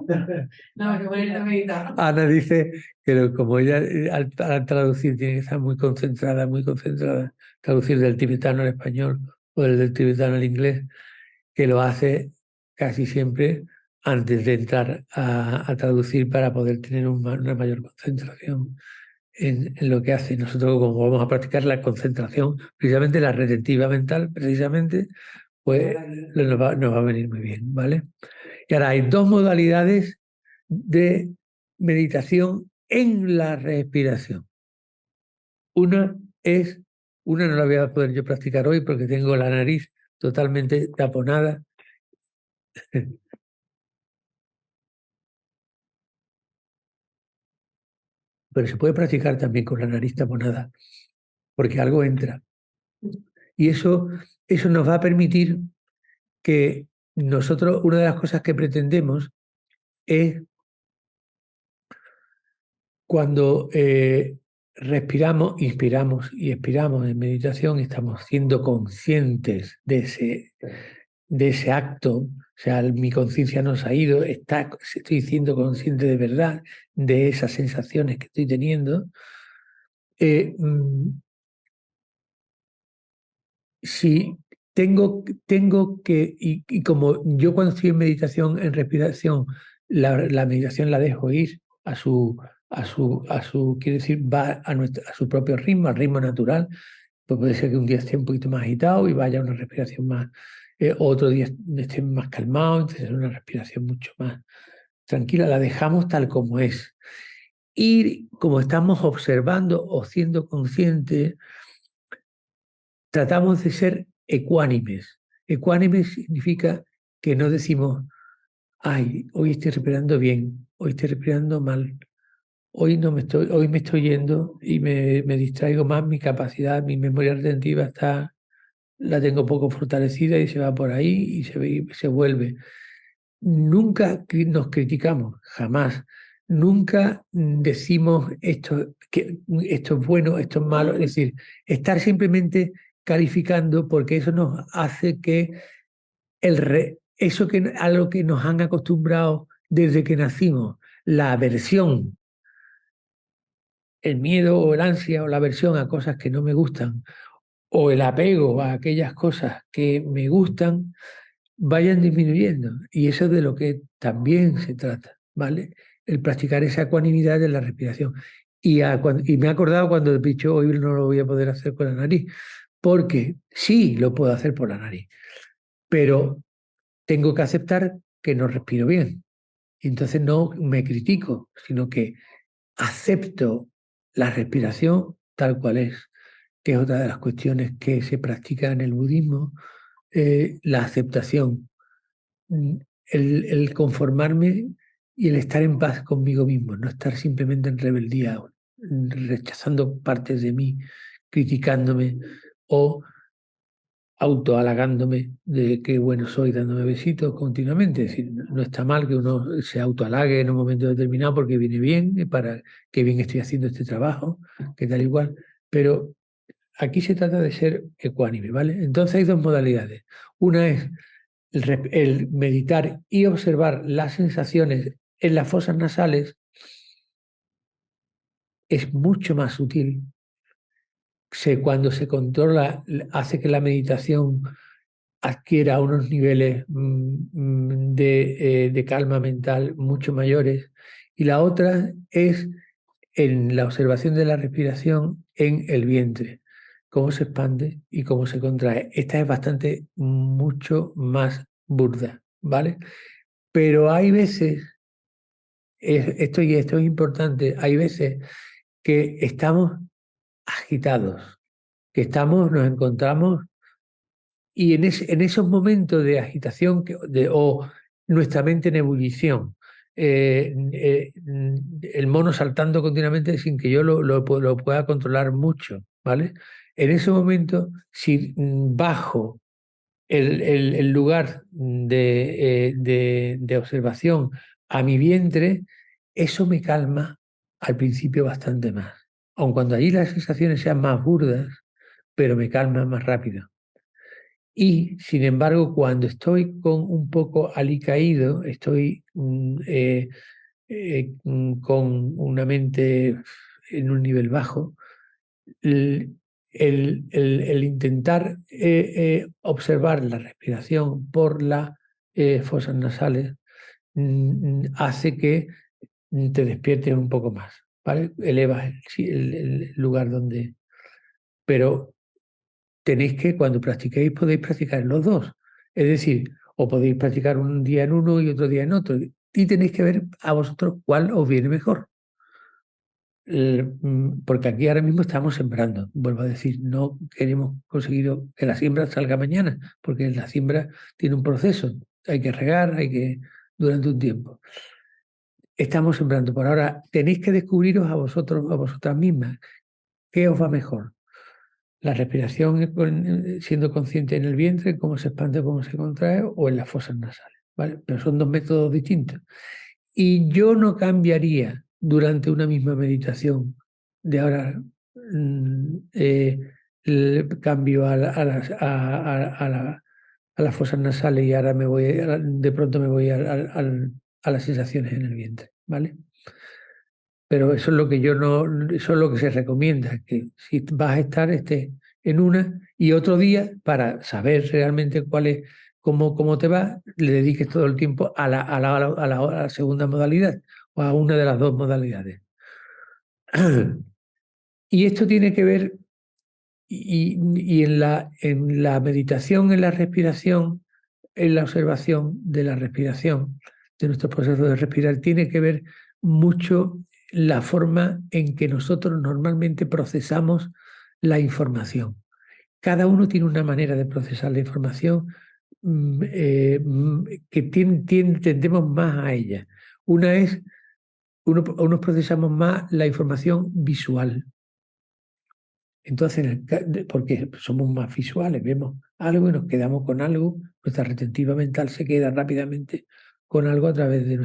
No, que ponerse a meditar. Ana dice que como ella al traducir tiene que estar muy concentrada, traducir del tibetano al español o del tibetano al inglés, que lo hace casi siempre antes de entrar a traducir para poder tener una mayor concentración en lo que hace. Nosotros, como vamos a practicar la concentración, precisamente la retentiva mental, precisamente, pues nos va a venir muy bien, ¿vale? Y ahora hay dos modalidades de meditación en la respiración. Una es, una no la voy a poder yo practicar hoy porque tengo la nariz totalmente taponada. Pero se puede practicar también con la nariz taponada, porque algo entra. Y eso nos va a permitir que nosotros, una de las cosas que pretendemos es cuando respiramos, inspiramos y expiramos en meditación, estamos siendo conscientes de ese acto, o sea, mi conciencia no se ha ido, estoy siendo consciente de verdad de esas sensaciones que estoy teniendo. Eh, mm, si tengo que, y como yo cuando estoy en meditación, en respiración, la meditación la dejo ir quiere decir, va a su propio ritmo, al ritmo natural, Pues puede ser que un día esté un poquito más agitado y vaya a una respiración más, otro día esté más calmado, entonces es una respiración mucho más tranquila. La dejamos tal como es. Y como estamos observando o siendo conscientes, tratamos de ser ecuánimes. Ecuánimes significa que no decimos, ay, hoy estoy respirando bien, hoy estoy respirando mal, hoy no me estoy, hoy me estoy yendo y me distraigo más, mi capacidad, mi memoria retentiva está, la tengo poco fortalecida y se va por ahí y se vuelve. Nunca nos criticamos, jamás. Nunca decimos esto, que esto es bueno, esto es malo. Es decir, estar simplemente calificando porque eso nos hace que eso que, a lo que nos han acostumbrado desde que nacimos, la aversión, el miedo o el ansia o la aversión a cosas que no me gustan, o el apego a aquellas cosas que me gustan, vayan disminuyendo. Y eso es de lo que también se trata, ¿vale? El practicar esa ecuanimidad de la respiración. Y me he acordado cuando he dicho, hoy no lo voy a poder hacer con la nariz, porque sí lo puedo hacer por la nariz, pero tengo que aceptar que no respiro bien. Y entonces no me critico, sino que acepto la respiración tal cual es, que es otra de las cuestiones que se practica en el budismo, la aceptación, mm, el conformarme y el estar en paz conmigo mismo, no estar simplemente en rebeldía, rechazando partes de mí, criticándome o autohalagándome de qué bueno soy, dándome besitos continuamente. Es decir, no está mal que uno se autohalague en un momento determinado porque viene bien, para qué bien estoy haciendo este trabajo, que tal igual, pero aquí se trata de ser ecuánime, ¿vale? Entonces hay dos modalidades. Una es el meditar y observar las sensaciones en las fosas nasales, es mucho más sutil. Cuando se controla, hace que la meditación adquiera unos niveles de calma mental mucho mayores. Y la otra es en la observación de la respiración en el vientre, cómo se expande y cómo se contrae. Esta es bastante, mucho más burda, ¿vale? Pero hay veces, esto es importante, hay veces que estamos agitados, que nos encontramos y en esos momentos de agitación o nuestra mente en ebullición, el mono saltando continuamente sin que yo lo pueda controlar mucho, ¿vale? En ese momento, si bajo el lugar de observación a mi vientre, eso me calma al principio bastante más. Aun cuando allí las sensaciones sean más burdas, pero me calma más rápido. Y, sin embargo, cuando estoy con un poco alicaído, estoy con una mente en un nivel bajo, el, el intentar observar la respiración por las fosas nasales hace que te despiertes un poco más, ¿vale? Elevas el lugar donde... Pero tenéis que, cuando practiquéis, podéis practicar en los dos. Es decir, o podéis practicar un día en uno y otro día en otro. Y tenéis que ver a vosotros cuál os viene mejor. Porque aquí ahora mismo estamos sembrando. Vuelvo a decir, no queremos conseguir que la siembra salga mañana, porque la siembra tiene un proceso. Hay que regar, durante un tiempo. Estamos sembrando. Por ahora tenéis que descubriros a vosotros, a vosotras mismas, qué os va mejor. La respiración siendo consciente en el vientre, cómo se expande, cómo se contrae, o en las fosas nasales, ¿vale? Pero son dos métodos distintos. Y yo no cambiaría durante una misma meditación de ahora el cambio a las fosas nasales y ahora de pronto me voy a las sensaciones en el vientre, ¿vale? Pero eso es lo que yo no, eso es lo que se recomienda, que si vas a estar en una y otro día, para saber realmente cómo te va, le dediques todo el tiempo a la segunda modalidad o a una de las dos modalidades. Y esto tiene que ver Y en la meditación, en la respiración, en la observación de la respiración, de nuestro proceso de respirar, tiene que ver mucho la forma en que nosotros normalmente procesamos la información. Cada uno tiene una manera de procesar la información que tendemos más a ella. Una es, unos procesamos más la información visual. Entonces, porque somos más visuales, vemos algo y nos quedamos con algo, nuestra retentiva mental se queda rápidamente con algo a través de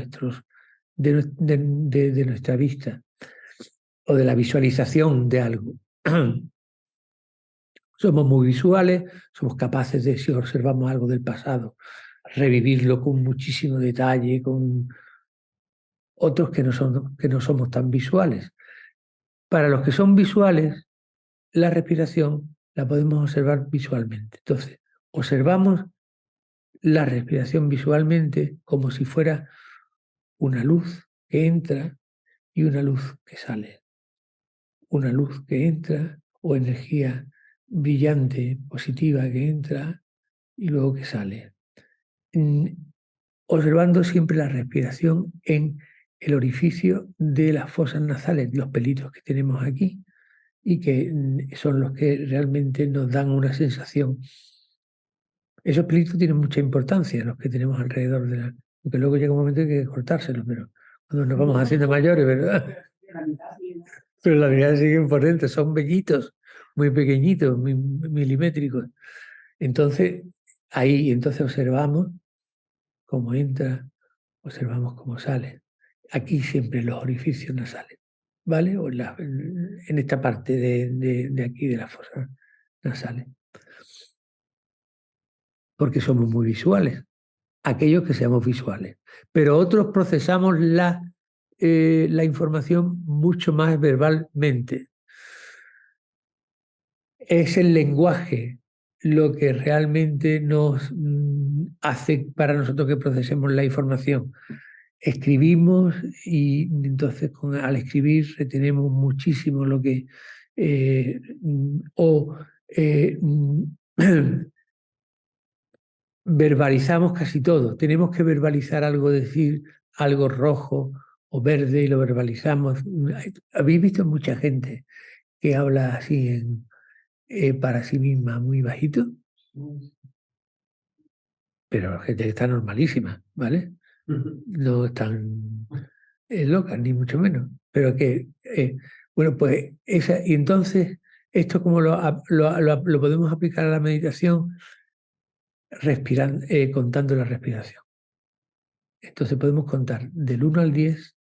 de nuestra vista o de la visualización de algo. Somos muy visuales, somos capaces de, si observamos algo del pasado, revivirlo con muchísimo detalle, con otros que no somos tan visuales. Para los que son visuales, la respiración la podemos observar visualmente. Entonces, observamos la respiración visualmente como si fuera una luz que entra y una luz que sale. Una luz que entra o energía brillante, positiva que entra y luego que sale. Observando siempre la respiración en el orificio de las fosas nasales, los pelitos que tenemos aquí y que son los que realmente nos dan una sensación. Esos pelitos tienen mucha importancia, los que tenemos alrededor de la... Porque luego llega un momento que hay que cortárselos, pero cuando nos vamos haciendo mayores, ¿verdad? Pero la mirada sigue imponente, son vellitos, muy pequeñitos, muy milimétricos. Entonces, ahí entonces observamos cómo entra, observamos cómo sale. Aquí siempre los orificios nasales, ¿vale? O en esta parte de aquí de las fosas nasales. Porque somos muy visuales, aquellos que seamos visuales. Pero otros procesamos la información mucho más verbalmente. Es el lenguaje lo que realmente nos hace para nosotros que procesemos la información. Escribimos y entonces al escribir retenemos muchísimo lo que verbalizamos casi todo. Tenemos que verbalizar algo, decir algo rojo o verde y lo verbalizamos. Habéis visto mucha gente que habla así para sí misma muy bajito, pero gente que está normalísima, ¿vale? No están locas, ni mucho menos. Pero que, bueno, pues y entonces, esto como lo podemos aplicar a la meditación, respirando, contando la respiración. Entonces podemos contar del 1 al 10,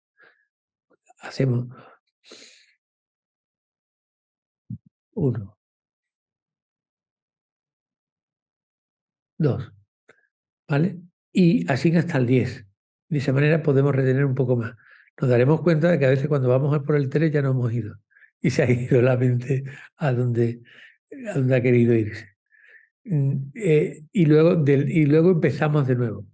hacemos 1, 2, ¿vale? Y así hasta el 10. De esa manera podemos retener un poco más. Nos daremos cuenta de que a veces cuando vamos a por el 3 ya no hemos ido. Y se ha ido la mente a donde ha querido irse. Y luego empezamos de nuevo.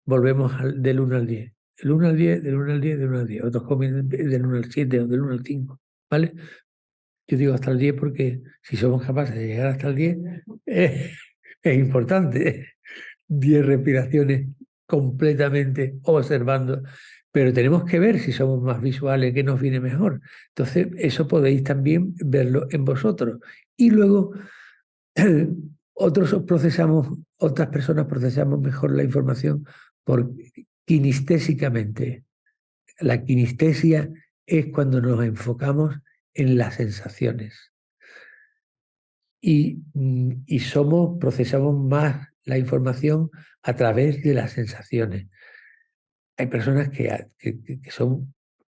Volvemos del 1 al 10. Del 1 al 10, del 1 al 10, del 1 al 10. Otros comienzan del 1 al 7 o del 1 al 5. ¿Vale? Yo digo hasta el 10 porque si somos capaces de llegar hasta el 10, es importante. 10 respiraciones completamente observando, pero tenemos que ver si somos más visuales, qué nos viene mejor. Entonces, eso podéis también verlo en vosotros. Y luego, otras personas procesamos mejor la información por kinestésicamente. La kinestesia es cuando nos enfocamos en las sensaciones. Y procesamos más la información a través de las sensaciones. Hay personas que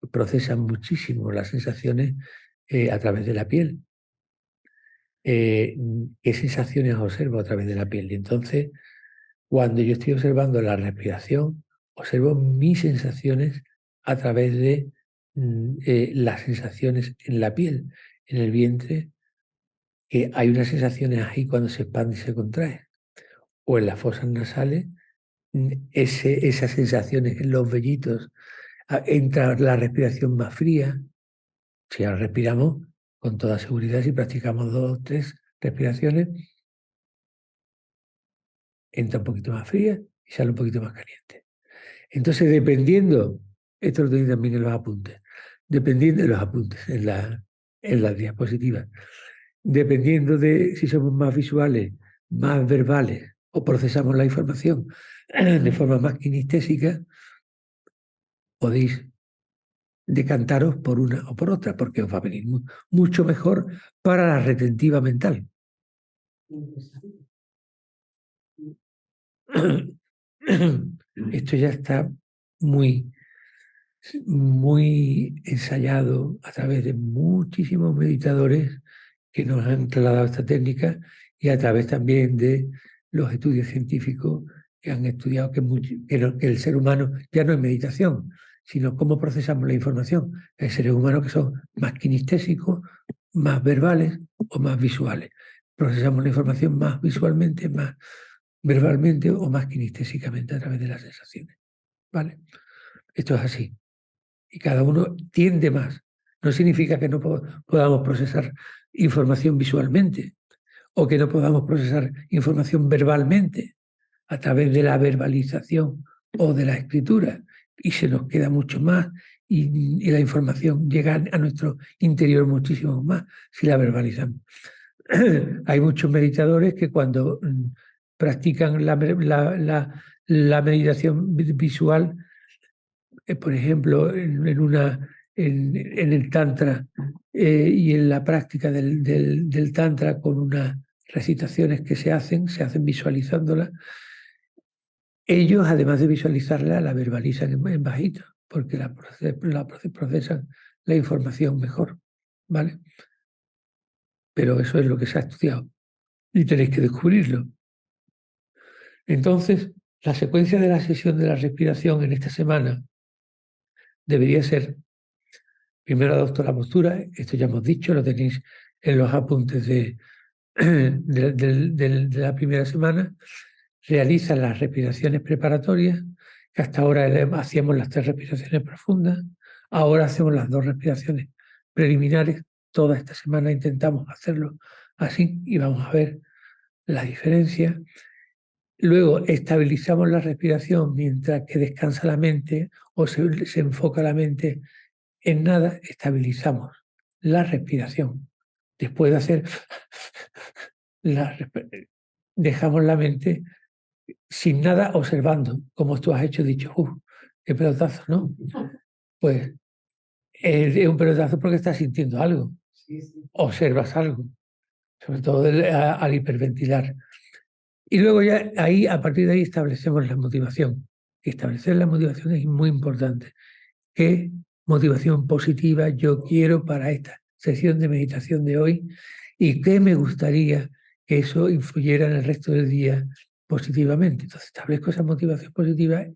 procesan muchísimo las sensaciones a través de la piel. ¿Qué sensaciones observo a través de la piel? Y entonces, cuando yo estoy observando la respiración, observo mis sensaciones a través de las sensaciones en la piel, en el vientre, que hay unas sensaciones ahí cuando se expande y se contrae. O en las fosas nasales, esas sensaciones en los vellitos, entra la respiración más fría. Si ahora respiramos con toda seguridad, si practicamos 2 o 3, respiraciones, entra un poquito más fría y sale un poquito más caliente. Entonces, dependiendo, esto lo tenéis también en los apuntes, dependiendo de los apuntes, en las diapositivas, dependiendo de si somos más visuales, más verbales o procesamos la información de forma más kinestésica, podéis decantaros por una o por otra, porque os va a venir mucho mejor para la retentiva mental. Esto ya está muy, muy ensayado a través de muchísimos meditadores que nos han trasladado esta técnica y a través también de los estudios científicos que han estudiado que el ser humano ya no es meditación, sino cómo procesamos la información. Hay seres humanos que son más kinestésicos, más verbales o más visuales. Procesamos la información más visualmente, más verbalmente o más kinestésicamente a través de las sensaciones. ¿Vale? Esto es así. Y cada uno tiende más. No significa que no podamos procesar información visualmente o que no podamos procesar información verbalmente a través de la verbalización o de la escritura. Y se nos queda mucho más y la información llega a nuestro interior muchísimo más si la verbalizamos. Hay muchos meditadores que cuando practican la meditación visual, por ejemplo, en el Tantra y en la práctica del Tantra con unas recitaciones que se hacen visualizándola, ellos, además de visualizarla, la verbalizan en bajito, porque procesan la información mejor, ¿vale? Pero eso es lo que se ha estudiado y tenéis que descubrirlo. Entonces, la secuencia de la sesión de la respiración en esta semana debería ser: primero adopto la postura, esto ya hemos dicho, lo tenéis en los apuntes de la primera semana. Realiza las respiraciones preparatorias, que hasta ahora hacíamos las 3 respiraciones profundas, ahora hacemos las 2 respiraciones preliminares. Toda esta semana intentamos hacerlo así y vamos a ver la diferencia. Luego estabilizamos la respiración mientras que descansa la mente o se enfoca la mente en nada. Estabilizamos la respiración. Después de hacer dejamos la mente sin nada observando, como tú has hecho, dicho, qué pelotazo, ¿no? Pues es un pelotazo porque estás sintiendo algo, observas algo, sobre todo al hiperventilar. Y luego ya ahí, a partir de ahí, establecemos la motivación. Establecer la motivación es muy importante. ¿Qué motivación positiva yo quiero para esta sesión de meditación de hoy? ¿Y qué me gustaría que eso influyera en el resto del día positivamente? Entonces, establezco esa motivación positiva, es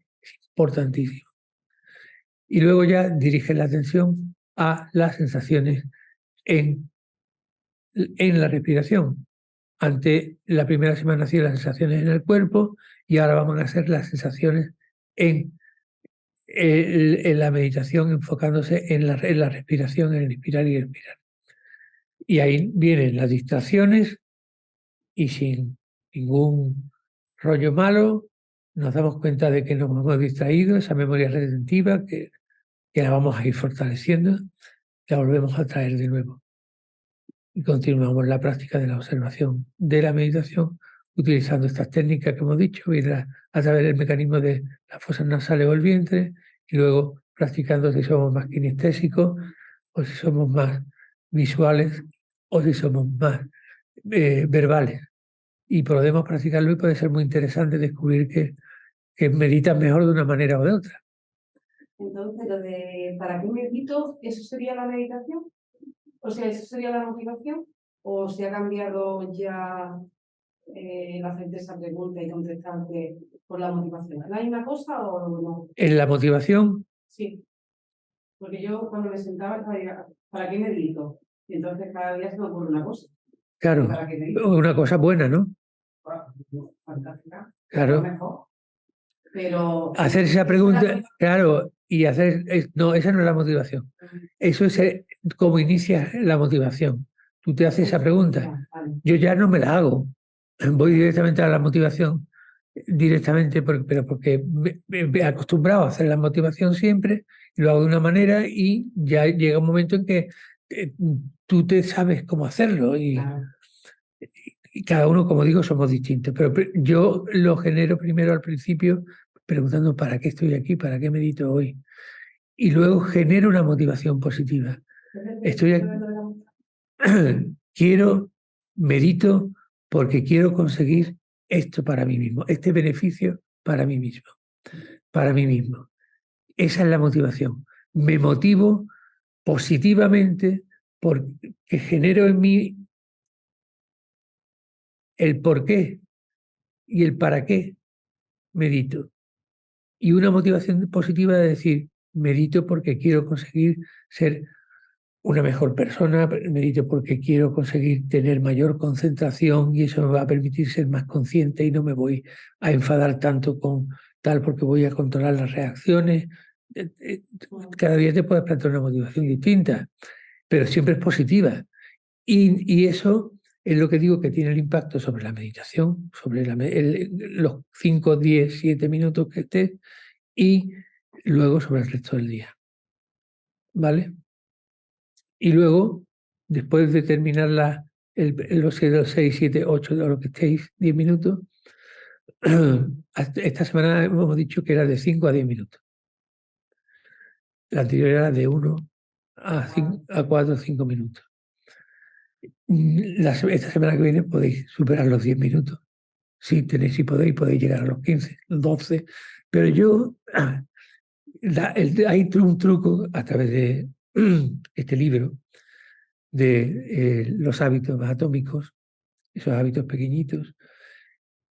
importantísimo. Y luego ya diriges la atención a las sensaciones en la respiración. Ante la primera semana hacía las sensaciones en el cuerpo y ahora vamos a hacer las sensaciones en la meditación, enfocándose en la respiración, en el inspirar y expirar. Y ahí vienen las distracciones y sin ningún rollo malo nos damos cuenta de que nos hemos distraído, esa memoria retentiva que la vamos a ir fortaleciendo, la volvemos a traer de nuevo. Y continuamos la práctica de la observación de la meditación utilizando estas técnicas que hemos dicho, a través del mecanismo de las fosas nasales o el vientre, y luego practicando si somos más kinestésicos o si somos más visuales o si somos más verbales. Y podemos practicarlo y puede ser muy interesante descubrir que meditan mejor de una manera o de otra. Entonces, lo de ¿para qué medito? ¿Eso sería la meditación? O sea, ¿eso sería la motivación? ¿O se ha cambiado ya el hacerte esa pregunta y contestarte por la motivación? ¿Es la misma cosa o no? En la motivación. Sí. Porque yo cuando me sentaba estaba, ¿para qué medito? Y entonces cada día se me ocurre una cosa. Claro, una cosa buena, ¿no? Fantástica. Claro. Mejor. Pero hacer esa pregunta, claro, y hacer, no, esa no es la motivación. Eso es cómo inicia la motivación. tú te haces esa pregunta. Yo ya no me la hago. Voy directamente a la motivación, directamente, pero porque me he acostumbrado a hacer la motivación siempre, y lo hago de una manera y ya llega un momento en que eh, tú te sabes cómo hacerlo y cada uno, como digo, somos distintos. Pero yo lo genero primero al principio preguntando ¿para qué estoy aquí? ¿Para qué medito hoy? Y luego genero una motivación positiva. Estoy aquí, quiero, medito porque quiero conseguir esto para mí mismo, este beneficio para mí mismo, para mí mismo. Esa es la motivación. Me motivo positivamente porque genero en mí el por qué y el para qué medito. Y una motivación positiva de decir, medito porque quiero conseguir ser una mejor persona, medito porque quiero conseguir tener mayor concentración y eso me va a permitir ser más consciente y no me voy a enfadar tanto con tal porque voy a controlar las reacciones. Cada día te puedes plantear una motivación distinta, pero siempre es positiva. Y eso es lo que digo que tiene el impacto sobre la meditación, sobre los 5, 10, 7 minutos que estés y luego sobre el resto del día. ¿Vale? Y luego, después de terminar los 6, 7, 8, o lo que estéis, 10 minutos, esta semana hemos dicho que era de 5 a 10 minutos. La anterior era de 1 a 4 o 5 minutos. Esta semana que viene podéis superar los 10 minutos. Si tenéis, si podéis llegar a los 15, 12. Pero yo, hay un truco a través de este libro de los hábitos atómicos, esos hábitos pequeñitos,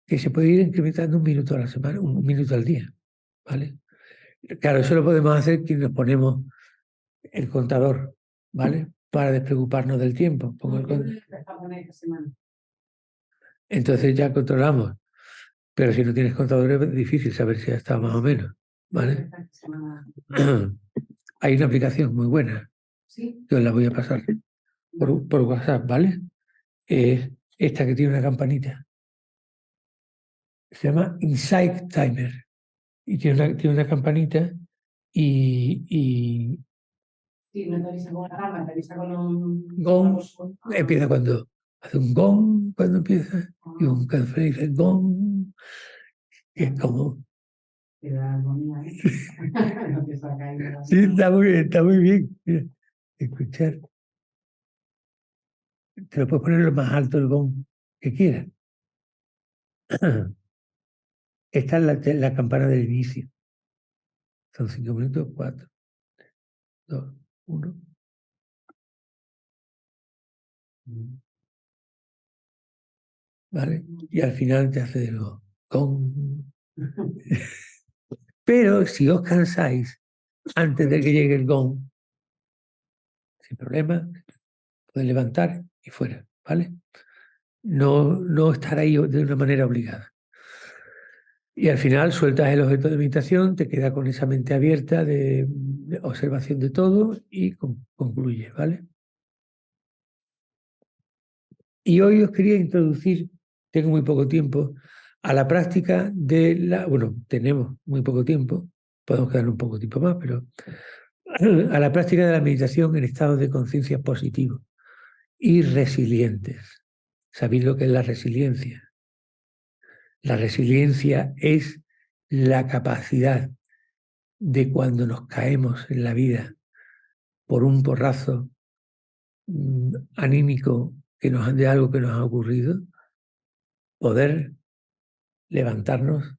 que se puede ir incrementando un minuto a la semana, un minuto al día, ¿vale? Claro, eso lo podemos hacer quienes nos ponemos el contador, ¿vale? Para despreocuparnos del tiempo. Entonces ya controlamos. Pero si no tienes contador es difícil saber si ha estado más o menos, ¿vale? Hay una aplicación muy buena, que os la voy a pasar por WhatsApp, ¿vale? Es esta que tiene una campanita. Se llama Insight Timer. Y tiene una campanita y Sí, no te avisa con una alarma, te avisa con un gong. Empieza cuando hace un gong cuando empieza y un café dice gong. Y es como... Te da armonía, ¿eh? No te saca ahí de la... Sí, está muy bien. Mira, escuchar. Te lo puedes poner lo más alto el gong que quieras. Esta es la campana del inicio. Son 5 minutos, 4, 2, 1. ¿Vale? Y al final te hace de nuevo gong. Pero si os cansáis antes de que llegue el gong, sin problema, podéis levantar y fuera, ¿vale? No estar ahí de una manera obligada. Y al final sueltas el objeto de meditación, te queda con esa mente abierta de observación de todo y concluyes, ¿vale? Y hoy os quería introducir, tengo muy poco tiempo, a la práctica de bueno, tenemos muy poco tiempo, podemos quedar un poco tiempo más, pero a la práctica de la meditación en estados de conciencia positivos y resilientes. ¿Sabéis lo que es la resiliencia? La resiliencia es la capacidad de cuando nos caemos en la vida por un porrazo anímico de algo que nos ha ocurrido, poder levantarnos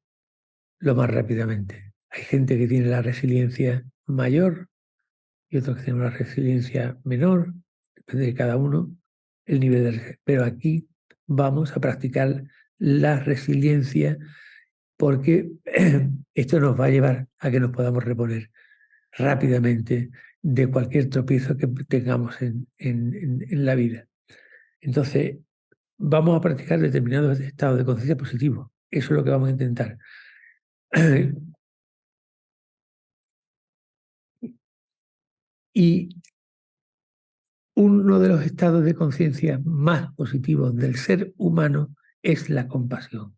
lo más rápidamente. Hay gente que tiene la resiliencia mayor y otros que tienen una resiliencia menor, depende de cada uno el nivel de resiliencia. Pero aquí vamos a practicar la resiliencia porque esto nos va a llevar a que nos podamos reponer rápidamente de cualquier tropiezo que tengamos en la vida. Entonces, vamos a practicar determinados estados de conciencia positivos. Eso es lo que vamos a intentar. Y uno de los estados de conciencia más positivos del ser humano es la compasión.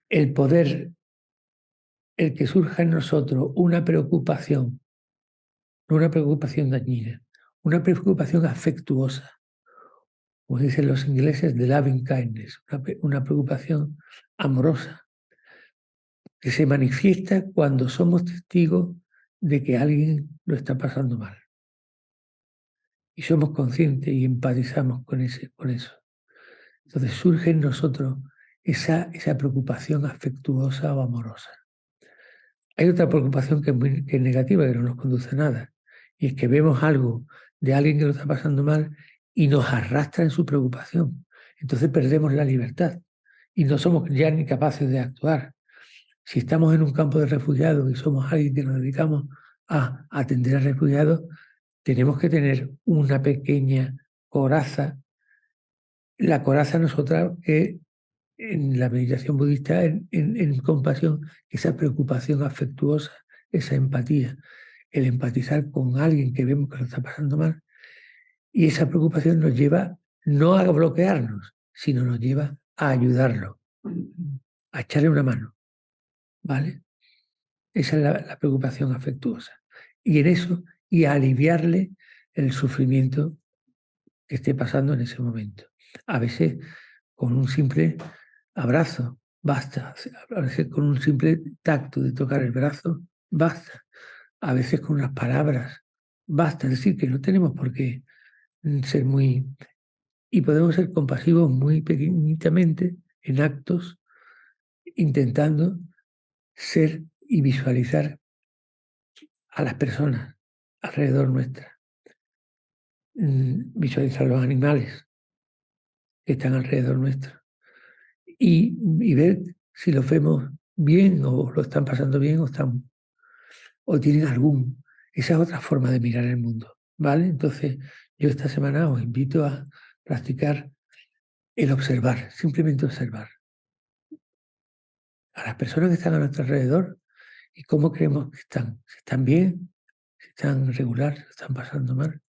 El poder, el que surja en nosotros una preocupación, no una preocupación dañina, una preocupación afectuosa, como dicen los ingleses, de loving kindness, una preocupación amorosa, que se manifiesta cuando somos testigos de que alguien lo está pasando mal. Y somos conscientes y empatizamos con eso. Entonces surge en nosotros esa preocupación afectuosa o amorosa. Hay otra preocupación que es negativa, que no nos conduce a nada, y es que vemos algo de alguien que lo está pasando mal y nos arrastra en su preocupación. Entonces perdemos la libertad y no somos ya ni capaces de actuar. Si estamos en un campo de refugiados y somos alguien que nos dedicamos a atender a refugiados, tenemos que tener una pequeña coraza. La coraza nosotras que en la meditación budista, en compasión, esa preocupación afectuosa, esa empatía, el empatizar con alguien que vemos que lo está pasando mal, y esa preocupación nos lleva no a bloquearnos, sino nos lleva a ayudarlo, a echarle una mano, ¿vale? Esa es la preocupación afectuosa. Y en eso, y a aliviarle el sufrimiento que esté pasando en ese momento. A veces con un simple abrazo, basta. A veces con un simple tacto de tocar el brazo, basta. A veces con unas palabras, basta. Es decir, que no tenemos por qué ser muy... Y podemos ser compasivos muy pequeñitamente en actos, intentando ser y visualizar a las personas alrededor nuestra. Visualizar los animales que están alrededor nuestro. Y ver si lo vemos bien o lo están pasando bien o tienen algún... Esa es otra forma de mirar el mundo, ¿vale? Entonces, yo esta semana os invito a practicar el observar, simplemente observar a las personas que están a nuestro alrededor y cómo creemos que están. Si están bien, si están regular, si están pasando mal.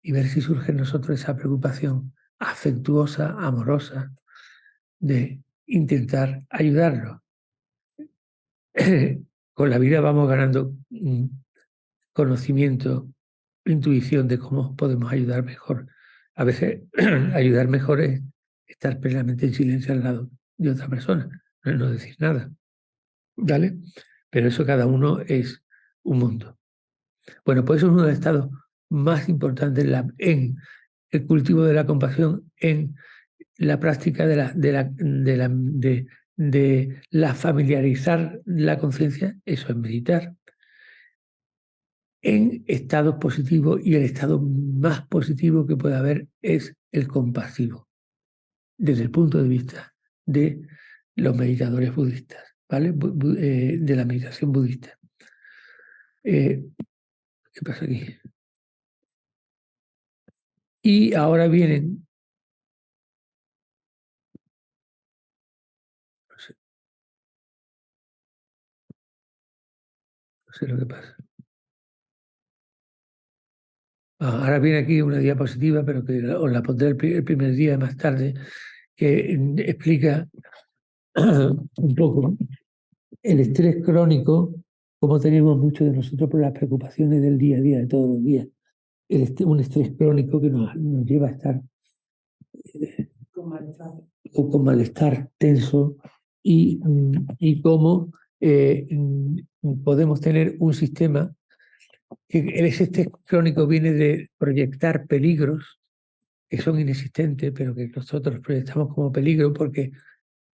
Y ver si surge en nosotros esa preocupación afectuosa, amorosa, de intentar ayudarlos. Con la vida vamos ganando conocimiento, intuición de cómo podemos ayudar mejor. A veces ayudar mejor es estar plenamente en silencio al lado de otra persona, no decir nada, ¿vale? Pero eso cada uno es un mundo. Bueno, pues eso es uno de los estados más importantes en el cultivo de la compasión, en la práctica de la familiarizar la conciencia, eso es meditar, en estados positivos, y el estado más positivo que puede haber es el compasivo, desde el punto de vista de los meditadores budistas, ¿vale? De la meditación budista. ¿Qué pasa aquí? Y ahora vienen... No sé lo que pasa. Ahora viene aquí una diapositiva, pero que os la pondré el primer día más tarde, que explica un poco el estrés crónico, como tenemos muchos de nosotros por las preocupaciones del día a día, de todos los días. Un estrés crónico que nos lleva a estar con malestar tenso y cómo podemos tener un sistema que ese estrés crónico viene de proyectar peligros que son inexistentes, pero que nosotros proyectamos como peligro porque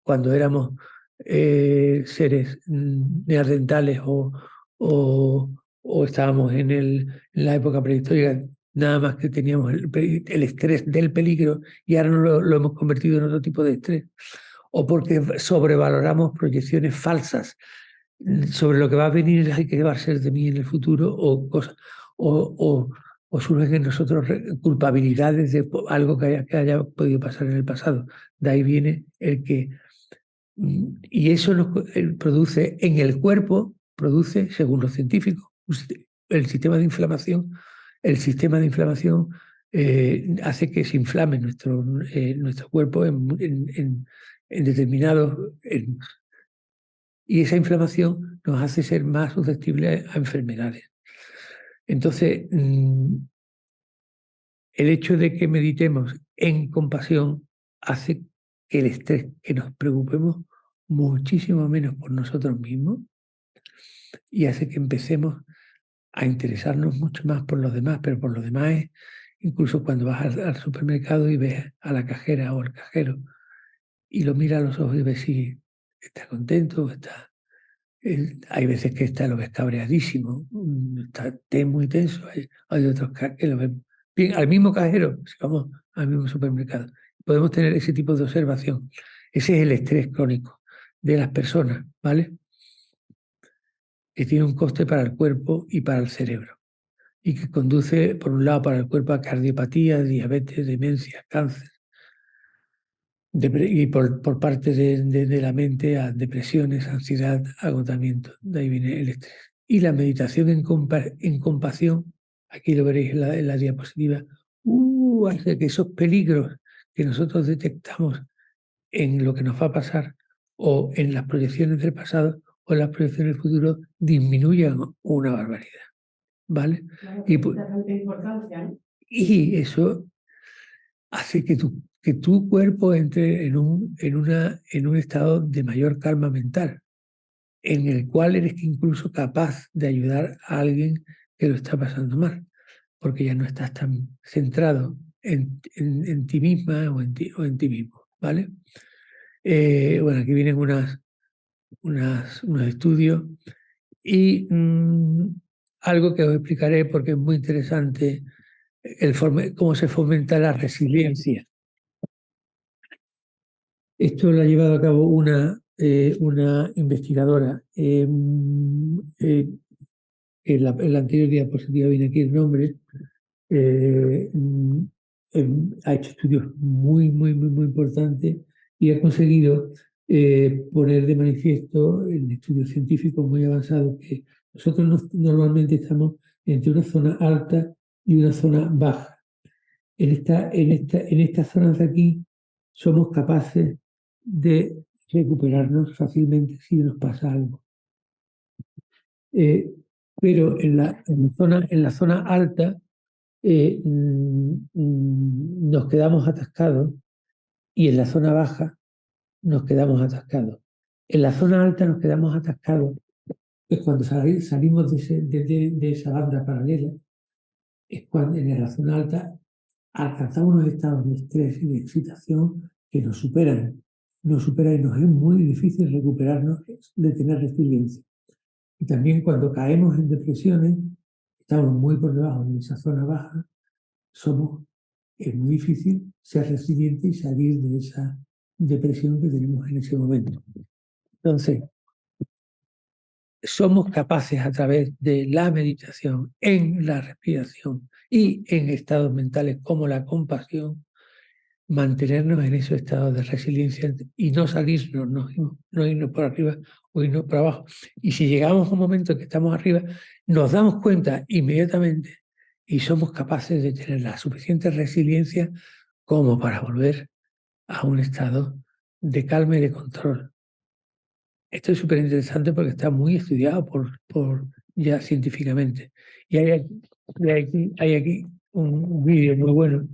cuando éramos seres neandertales o estábamos en la época prehistórica, nada más que teníamos el estrés del peligro y ahora no lo hemos convertido en otro tipo de estrés. O porque sobrevaloramos proyecciones falsas sobre lo que va a venir y qué va a ser de mí en el futuro o cosas. O surgen en nosotros culpabilidades de algo que haya podido pasar en el pasado. De ahí viene el que... Y eso produce en el cuerpo, produce, según los científicos, el sistema de inflamación el sistema de inflamación hace que se inflame nuestro cuerpo en determinados... y esa inflamación nos hace ser más susceptibles a enfermedades. Entonces, el hecho de que meditemos en compasión hace que el estrés, que nos preocupemos muchísimo menos por nosotros mismos y hace que empecemos a interesarnos mucho más por los demás, pero por los demás es incluso cuando vas al supermercado y ves a la cajera o al cajero y lo miras a los ojos y ves si está contento o está... hay veces que lo ves cabreadísimo, está muy tenso, hay otros que lo ven bien, al mismo cajero, si vamos al mismo supermercado. Podemos tener ese tipo de observación. Ese es el estrés crónico de las personas, ¿vale? Que tiene un coste para el cuerpo y para el cerebro. Y que conduce, por un lado, para el cuerpo a cardiopatía, diabetes, demencia, cáncer. Y por parte de la mente a depresiones, ansiedad, agotamiento. De ahí viene el estrés. Y la meditación en compasión, aquí lo veréis en la diapositiva, hace que esos peligros que nosotros detectamos en lo que nos va a pasar o en las proyecciones del pasado o en las proyecciones del futuro disminuyan una barbaridad. ¿Vale? Claro, y, bastante importancia, ¿no? Y eso hace que tu cuerpo entre en un estado de mayor calma mental, en el cual eres incluso capaz de ayudar a alguien que lo está pasando mal, porque ya no estás tan centrado en ti misma o en ti mismo, ¿vale? Bueno, aquí vienen unos estudios y algo que os explicaré porque es muy interesante, cómo se fomenta la resiliencia. Esto lo ha llevado a cabo una investigadora. En la anterior diapositiva viene aquí el nombre. Ha hecho estudios muy, muy, muy, muy importantes y ha conseguido poner de manifiesto en estudios científicos muy avanzados que nosotros normalmente estamos entre una zona alta y una zona baja. En estas zonas de aquí somos capaces de recuperarnos fácilmente si nos pasa algo. Pero en la zona alta nos quedamos atascados y en la zona baja nos quedamos atascados. En la zona alta nos quedamos atascados, es cuando salimos de esa banda paralela, es cuando en la zona alta alcanzamos unos estados de estrés y de excitación que nos superan y nos es muy difícil recuperarnos de tener resiliencia. Y también cuando caemos en depresiones, estamos muy por debajo de esa zona baja, es muy difícil ser resiliente y salir de esa depresión que tenemos en ese momento. Entonces, somos capaces a través de la meditación, en la respiración y en estados mentales como la compasión, mantenernos en esos estados de resiliencia y no salirnos, no irnos por arriba o irnos por abajo. Y si llegamos a un momento que estamos arriba, nos damos cuenta inmediatamente y somos capaces de tener la suficiente resiliencia como para volver a un estado de calma y de control. Esto es súper interesante porque está muy estudiado ya científicamente. Y hay aquí un vídeo muy bueno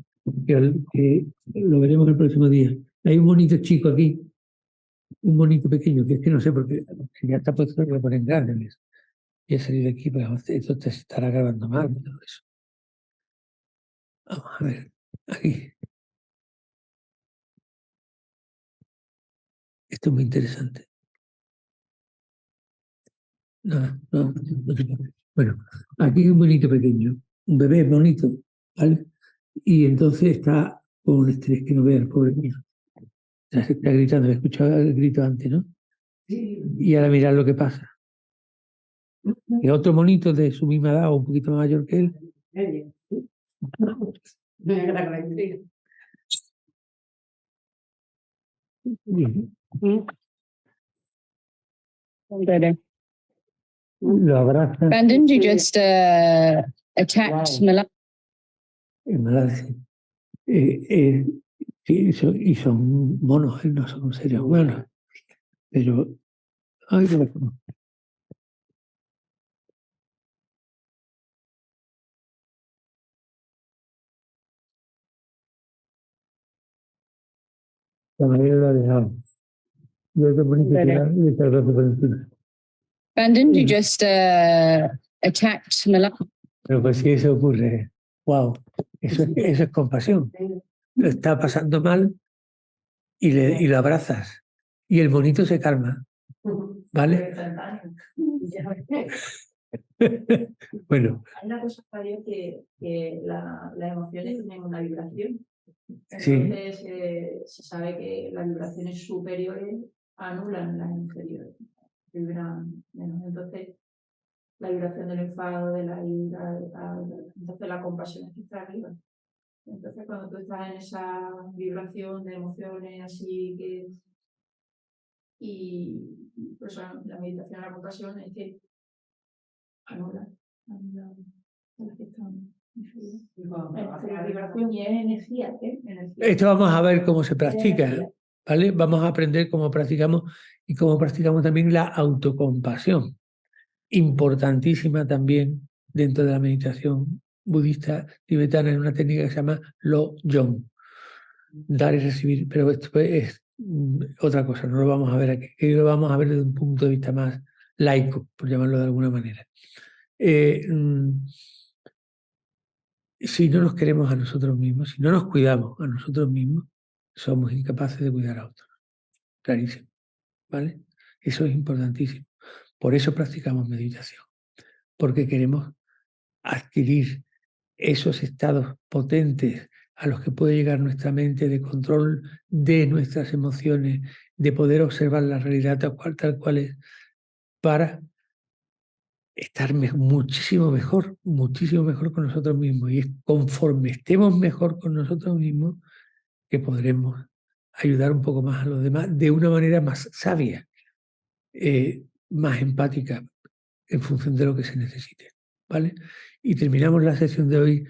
que lo veremos el próximo día. Hay un monito chico aquí, un monito pequeño, que es que no sé por qué, si ya está puesto, lo ponen grande. Y he salido aquí, pues esto te estará grabando mal y todo eso. Vamos a ver, aquí. Esto es muy interesante. No. Bueno, aquí hay un bonito pequeño, un bebé bonito, ¿vale? Y entonces está con un estrés que no vea el pobre mío. Está gritando, he escuchado el grito antes, ¿no? Sí. Y ahora mirar lo que pasa. Y otro monito de su misma edad o un poquito más mayor que él. Lo abraza. Brandon, you just attacked Milan. en Malasia. Sí, y son monos, no son seres humanos. Pero, ay, qué locura. La mayoría lo ha dejado. Yo te pongo que tirar y te lo por encima. Brandon, you just attacked Malala. Pero pues si eso ocurre, wow, eso es compasión. Lo está pasando mal y lo abrazas. Y el bonito se calma, ¿vale? Bueno, Hay una cosa, Fabio, que las emociones tienen una vibración. sí, Entonces, se sabe que las vibraciones superiores anulan las inferiores, vibran menos. Entonces, la vibración del enfado, de la ira, entonces la compasión es que está arriba. Entonces, cuando tú estás en esa vibración de emociones así que... Y por eso la meditación, la compasión es que anula las que están inferiores. La vibración y es energía, ¿eh? Energía. esto vamos a ver cómo se practica, ¿vale? Vamos a aprender cómo practicamos y cómo practicamos también la autocompasión, importantísima también dentro de la meditación budista tibetana, en una técnica que se llama Lo Yong, dar y recibir, pero esto es otra cosa, no lo vamos a ver aquí, que lo vamos a ver desde un punto de vista más laico, por llamarlo de alguna manera. Si no nos queremos a nosotros mismos, si no nos cuidamos a nosotros mismos, somos incapaces de cuidar a otros. Clarísimo, ¿vale? Eso es importantísimo. Por eso practicamos meditación, porque queremos adquirir esos estados potentes a los que puede llegar nuestra mente de control de nuestras emociones, de poder observar la realidad tal cual es, para estar muchísimo mejor con nosotros mismos. Y es conforme estemos mejor con nosotros mismos que podremos ayudar un poco más a los demás de una manera más sabia, más empática, en función de lo que se necesite, ¿vale? Y terminamos la sesión de hoy